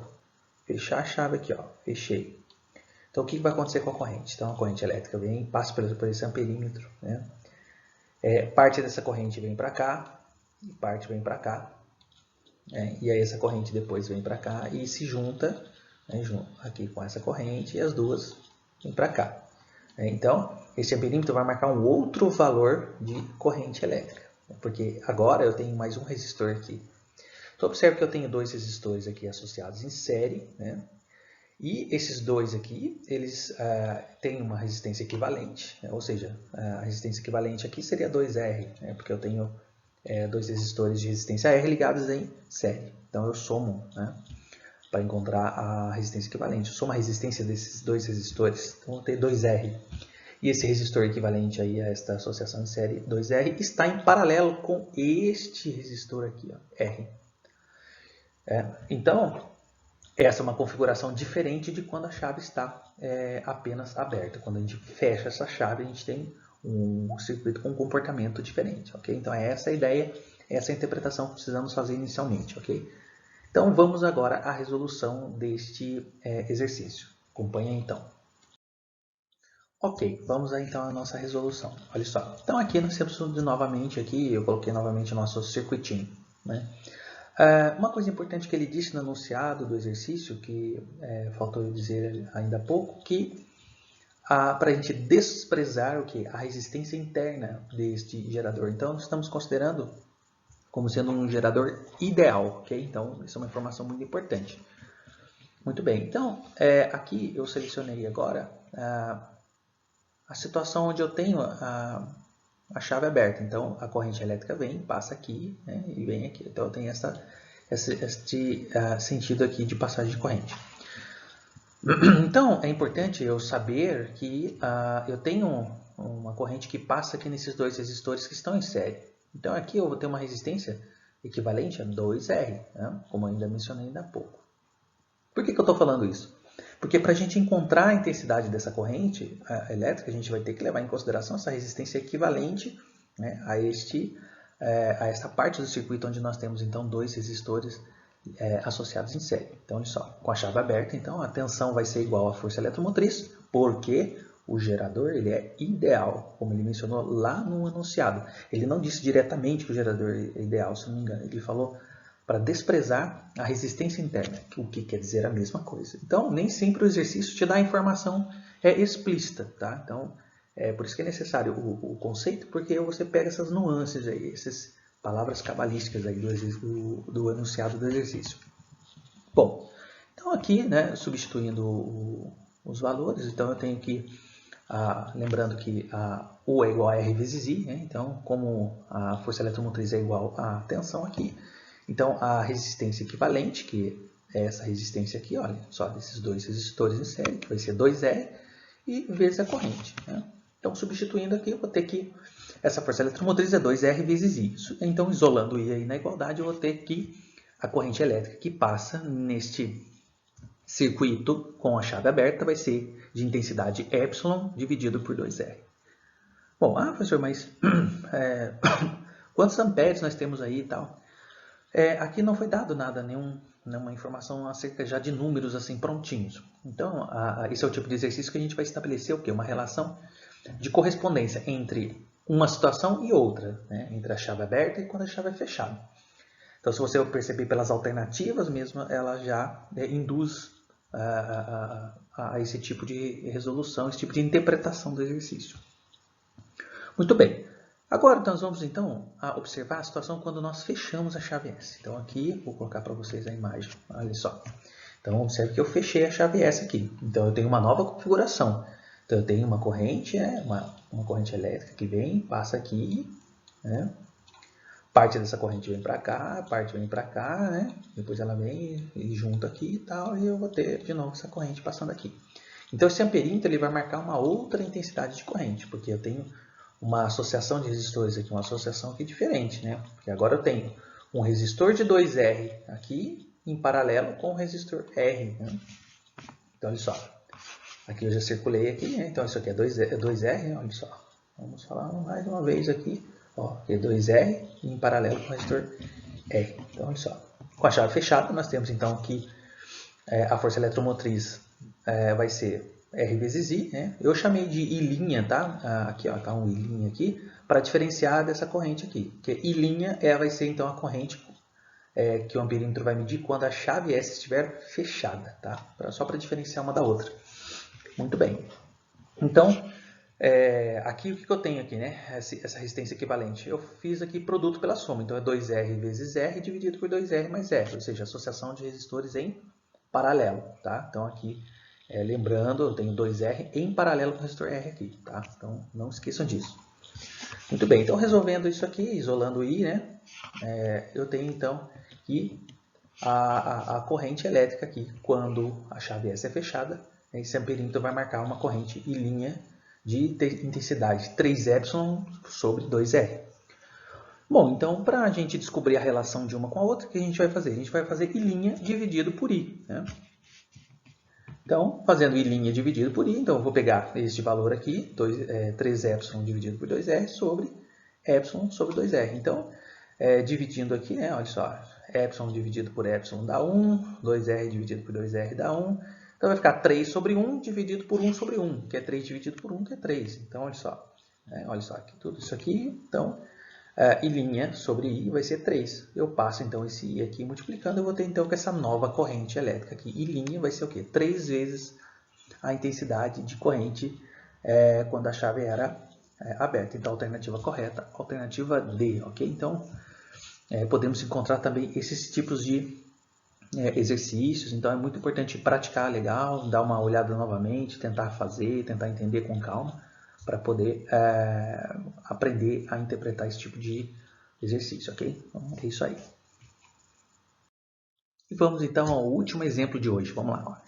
fechar a chave aqui, ó. Fechei. Então, o que vai acontecer com a corrente? Então, a corrente elétrica vem, passa por esse amperímetro, né? Parte dessa corrente vem para cá, e parte vem para cá. E aí essa corrente depois vem para cá e se junta, né, aqui com essa corrente e as duas vêm para cá. Então, esse amperímetro vai marcar um outro valor de corrente elétrica, porque agora eu tenho mais um resistor aqui. Então, observe que eu tenho dois resistores aqui associados em série, né? E esses dois aqui, eles têm uma resistência equivalente, né? Ou seja, a resistência equivalente aqui seria 2R, né? Porque eu tenho dois resistores de resistência R ligados em série. Então eu somo, né, para encontrar a resistência equivalente. Eu somo a resistência desses dois resistores, então eu vou ter 2R. E esse resistor equivalente aí a esta associação em série 2R está em paralelo com este resistor aqui, ó, R. Então, essa é uma configuração diferente de quando a chave está apenas aberta. Quando a gente fecha essa chave, a gente tem um circuito com um comportamento diferente, ok? Então, é essa a ideia, essa a interpretação que precisamos fazer inicialmente, ok? Então, vamos agora à resolução deste exercício. Acompanha então. Ok, vamos então à nossa resolução. Olha só. Então, aqui nós temos novamente, aqui eu coloquei novamente o nosso circuitinho, né? Uma coisa importante que ele disse no enunciado do exercício, que faltou eu dizer ainda há pouco, que para a gente desprezar o que? A resistência interna deste gerador. Então, nós estamos considerando como sendo um gerador ideal, ok? Então, isso é uma informação muito importante. Muito bem, então, aqui eu selecionei agora a situação onde eu tenho a chave aberta. Então, a corrente elétrica vem, passa aqui, né, e vem aqui. Então, eu tenho este sentido aqui de passagem de corrente. Então, é importante eu saber que eu tenho uma corrente que passa aqui nesses dois resistores que estão em série. Então, aqui eu vou ter uma resistência equivalente a 2R, né, como eu ainda mencionei ainda há pouco. Por que eu estou falando isso? Porque para a gente encontrar a intensidade dessa corrente elétrica, a gente vai ter que levar em consideração essa resistência equivalente, né, a esta parte do circuito onde nós temos então dois resistores associados em série. Então, olha só, com a chave aberta, então a tensão vai ser igual à força eletromotriz, porque o gerador ele é ideal, como ele mencionou lá no enunciado. Ele não disse diretamente que o gerador é ideal, se não me engano. Ele falou para desprezar a resistência interna, o que quer dizer a mesma coisa. Então, nem sempre o exercício te dá a informação explícita, tá? Então, por isso que é necessário o conceito, porque você pega essas nuances aí, essas palavras cabalísticas aí do enunciado do exercício. Bom, então aqui, né, substituindo os valores, então eu tenho que, lembrando que U é igual a R vezes I, né? Então, como a força eletromotriz é igual à tensão aqui, então, a resistência equivalente, que é essa resistência aqui, olha, só desses dois resistores em série, que vai ser 2R, e vezes a corrente, né? Então, substituindo aqui, eu vou ter que essa força eletromotriz é 2R vezes I. Então, isolando I aí na igualdade, eu vou ter que a corrente elétrica que passa neste circuito com a chave aberta vai ser de intensidade E dividido por 2R. Bom, professor, mas quantos amperes nós temos aí e tal? Aqui não foi dado nada, nenhuma informação acerca já de números assim prontinhos. Então, esse é o tipo de exercício que a gente vai estabelecer o quê? Uma relação de correspondência entre uma situação e outra, né? Entre a chave aberta e quando a chave é fechada. Então, se você perceber pelas alternativas mesmo, ela já induz a esse tipo de resolução, esse tipo de interpretação do exercício. Muito bem. Agora nós vamos então observar a situação quando nós fechamos a chave S. Então aqui, vou colocar para vocês a imagem, olha só. Então observe que eu fechei a chave S aqui. Então eu tenho uma nova configuração. Então eu tenho uma corrente, uma corrente elétrica que vem, passa aqui, né? Parte dessa corrente vem para cá, parte vem para cá, né? Depois ela vem e junta aqui e tal, e eu vou ter de novo essa corrente passando aqui. Então esse amperímetro ele vai marcar uma outra intensidade de corrente, porque eu tenho uma associação de resistores aqui, uma associação aqui diferente, né? Porque agora eu tenho um resistor de 2R aqui em paralelo com o resistor R, né? Então olha só, aqui eu já circulei aqui, né? Então isso aqui é 2R, olha só. Vamos falar mais uma vez aqui, ó, aqui é 2R em paralelo com o resistor R. Então olha só, com a chave fechada nós temos então que a força eletromotriz vai ser R vezes I, né? Eu chamei de I', tá? Aqui, ó, tá um I' aqui, para diferenciar dessa corrente aqui. Porque I' vai ser então a corrente que o amperímetro vai medir quando a chave S estiver fechada, tá? Só para diferenciar uma da outra. Muito bem. Então, aqui o que eu tenho aqui, né? Essa resistência equivalente. Eu fiz aqui produto pela soma, então é 2R vezes R dividido por 2R mais R, ou seja, associação de resistores em paralelo, tá? Então aqui, lembrando, eu tenho 2R em paralelo com o resistor R aqui, tá? Então não esqueçam disso. Muito bem, então resolvendo isso aqui, isolando o I, né? Eu tenho então que a corrente elétrica aqui, quando a chave S é fechada, esse amperímetro vai marcar uma corrente I' de intensidade 3ε sobre 2R. Bom, então para a gente descobrir a relação de uma com a outra, o que a gente vai fazer? A gente vai fazer I' dividido por I, né? Então, fazendo I' dividido por I, então eu vou pegar este valor aqui, 3ε dividido por 2R sobre ε sobre 2R. Então, dividindo aqui, né, olha só, ε dividido por ε dá 1, 2R dividido por 2R dá 1. Então vai ficar 3 sobre 1 dividido por 1 sobre 1, que é 3 dividido por 1, que é 3. Então, olha só aqui, tudo isso aqui, então, I' sobre I vai ser 3. Eu passo então esse I aqui multiplicando, eu vou ter então com essa nova corrente elétrica aqui. I' vai ser o quê? 3 vezes a intensidade de corrente quando a chave era aberta. Então, a alternativa correta, alternativa D, ok? Então, podemos encontrar também esses tipos de exercícios. Então, é muito importante praticar legal, dar uma olhada novamente, tentar fazer, tentar entender com calma, para poder aprender a interpretar esse tipo de exercício, ok? Então, é isso aí. E vamos então ao último exemplo de hoje. Vamos lá.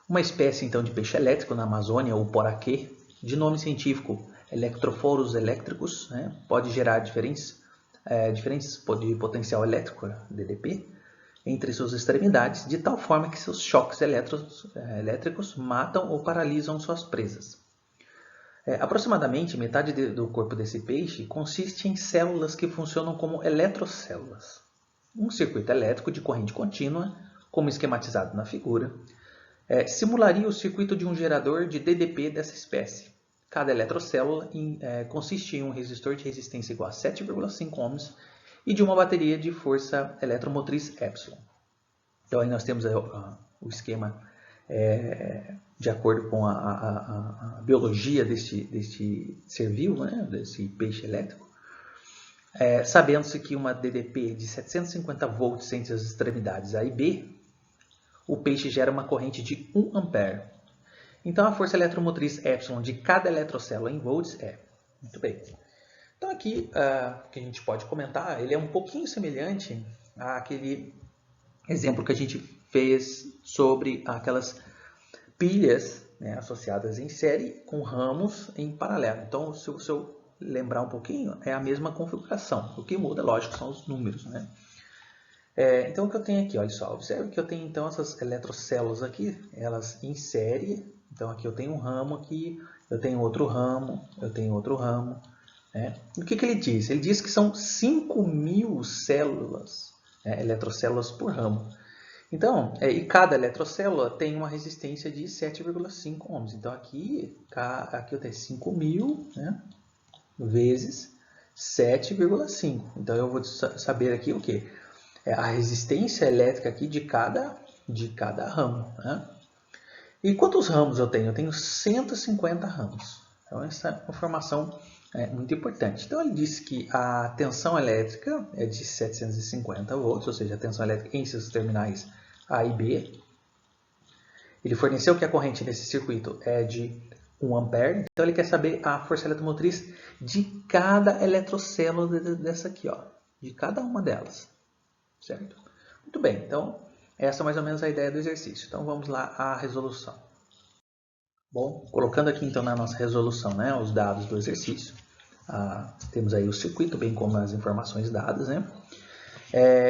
Uma espécie então de peixe elétrico na Amazônia, o poraquê, de nome científico Electrophorus electricus, né, pode gerar diferentes de potencial elétrico, DDP, entre suas extremidades, de tal forma que seus choques elétricos matam ou paralisam suas presas. Aproximadamente metade do corpo desse peixe consiste em células que funcionam como eletrocélulas. Um circuito elétrico de corrente contínua, como esquematizado na figura, simularia o circuito de um gerador de DDP dessa espécie. Cada eletrocélula consiste em um resistor de resistência igual a 7,5 ohms e de uma bateria de força eletromotriz epsilon. Então aí nós temos o esquema de acordo com a biologia deste ser vivo, né, desse peixe elétrico. Sabendo-se que uma DDP de 750 volts entre as extremidades A e B, o peixe gera uma corrente de 1 ampere. Então, a força eletromotriz epsilon de cada eletrocélula em volts é. Muito bem. Então, aqui, o que a gente pode comentar, ele é um pouquinho semelhante àquele exemplo que a gente fez sobre aquelas pilhas, né, associadas em série com ramos em paralelo. Então, se eu lembrar um pouquinho, é a mesma configuração. O que muda, lógico, são os números, né? Então, o que eu tenho aqui, olha só, observe que eu tenho então essas eletrocélulas aqui, elas em série. Então, aqui eu tenho um ramo aqui, eu tenho outro ramo, eu tenho outro ramo. Né? O que ele diz? Ele diz que são 5.000 células, eletrocélulas por ramo. Então, e cada eletrocélula tem uma resistência de 7,5 ohms. Então, aqui eu tenho 5.000, né, vezes 7,5. Então, eu vou saber aqui o quê? A resistência elétrica aqui de cada ramo. Né? E quantos ramos eu tenho? Eu tenho 150 ramos. Então, essa informação é muito importante. Então, ele disse que a tensão elétrica é de 750 volts, ou seja, a tensão elétrica em seus terminais A e B. Ele forneceu que a corrente nesse circuito é de 1 ampere. Então, ele quer saber a força eletromotriz de cada eletrocélula dessa aqui, ó, de cada uma delas. Certo? Muito bem, então, essa é mais ou menos a ideia do exercício. Então, vamos lá à resolução. Bom, colocando aqui então na nossa resolução, né, os dados do exercício, temos aí o circuito, bem como as informações dadas, né?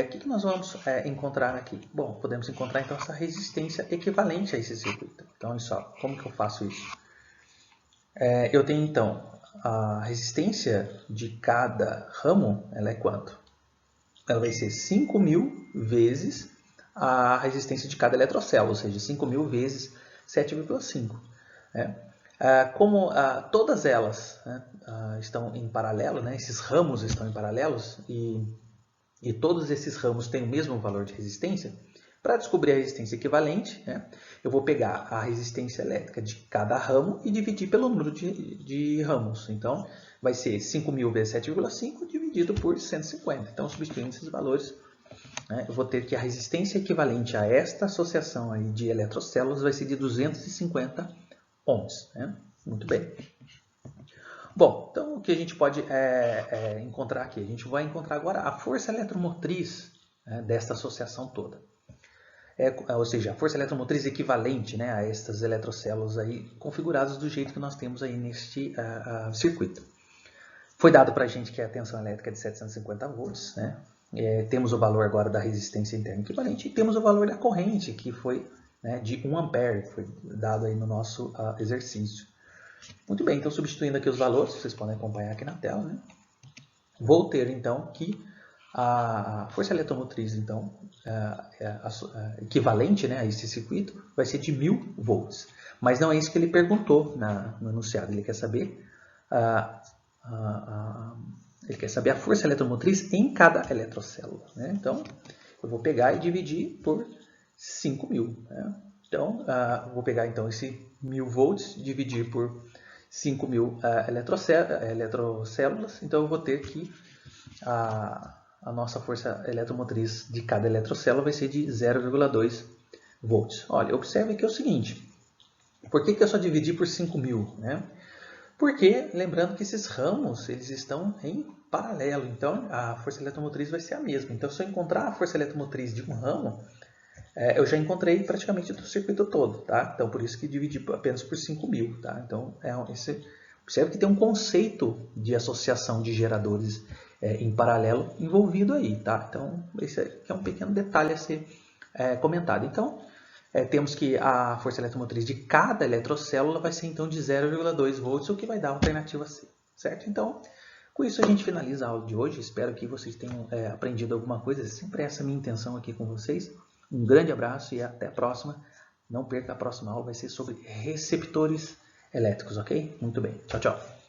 O que nós vamos encontrar aqui? Bom, podemos encontrar então essa resistência equivalente a esse circuito. Então, olha só, como que eu faço isso? Eu tenho então a resistência de cada ramo, ela é quanto? Ela vai ser 5.000 vezes a resistência de cada eletrocélula, ou seja, 5.000 vezes 7,5. Como todas elas, né, estão em paralelo, né, esses ramos estão em paralelos e todos esses ramos têm o mesmo valor de resistência, para descobrir a resistência equivalente, né, eu vou pegar a resistência elétrica de cada ramo e dividir pelo número de ramos. Então, vai ser 5.000 vezes 7,5 dividido por 150. Então, substituindo esses valores, né, eu vou ter que a resistência equivalente a esta associação aí de eletrocélulas vai ser de 250 ohms. Né? Muito bem. Bom, então o que a gente pode encontrar aqui? A gente vai encontrar agora a força eletromotriz, né, desta associação toda. Ou seja, a força eletromotriz equivalente, né, a estas eletrocélulas aí configuradas do jeito que nós temos aí neste circuito. Foi dado para a gente que a tensão elétrica é de 750 volts, né? Temos o valor agora da resistência interna equivalente e temos o valor da corrente, que foi, né, de 1 ampere, que foi dado aí no nosso exercício. Muito bem, então substituindo aqui os valores, vocês podem acompanhar aqui na tela, né? Vou ter então que a força eletromotriz, então, equivalente, né, a esse circuito, vai ser de 1.000 volts. Mas não é isso que ele perguntou no enunciado. Ele quer saber a força eletromotriz em cada eletrocélula. Né? Então, eu vou pegar e dividir por 5.000. Né? Então, vou pegar então esse 1.000 volts, dividir por 5.000 eletrocélulas. Então, eu vou ter que a nossa força eletromotriz de cada eletrocélula vai ser de 0,2 volts. Olha, observe que é o seguinte, por que eu só dividi por 5.000? Né? Porque, lembrando que esses ramos eles estão em paralelo, então a força eletromotriz vai ser a mesma. Então, se eu encontrar a força eletromotriz de um ramo, eu já encontrei praticamente do circuito todo. Tá? Então, por isso que dividi apenas por 5.000. Tá? Então, observe que tem um conceito de associação de geradores em paralelo envolvido aí, tá? Então, esse aqui é um pequeno detalhe a ser comentado. Então, temos que a força eletromotriz de cada eletrocélula vai ser então de 0,2 volts, o que vai dar a alternativa C, certo? Então, com isso a gente finaliza a aula de hoje. Espero que vocês tenham aprendido alguma coisa. Sempre essa é a minha intenção aqui com vocês. Um grande abraço e até a próxima. Não perca, a próxima aula vai ser sobre receptores elétricos, ok? Muito bem. Tchau, tchau.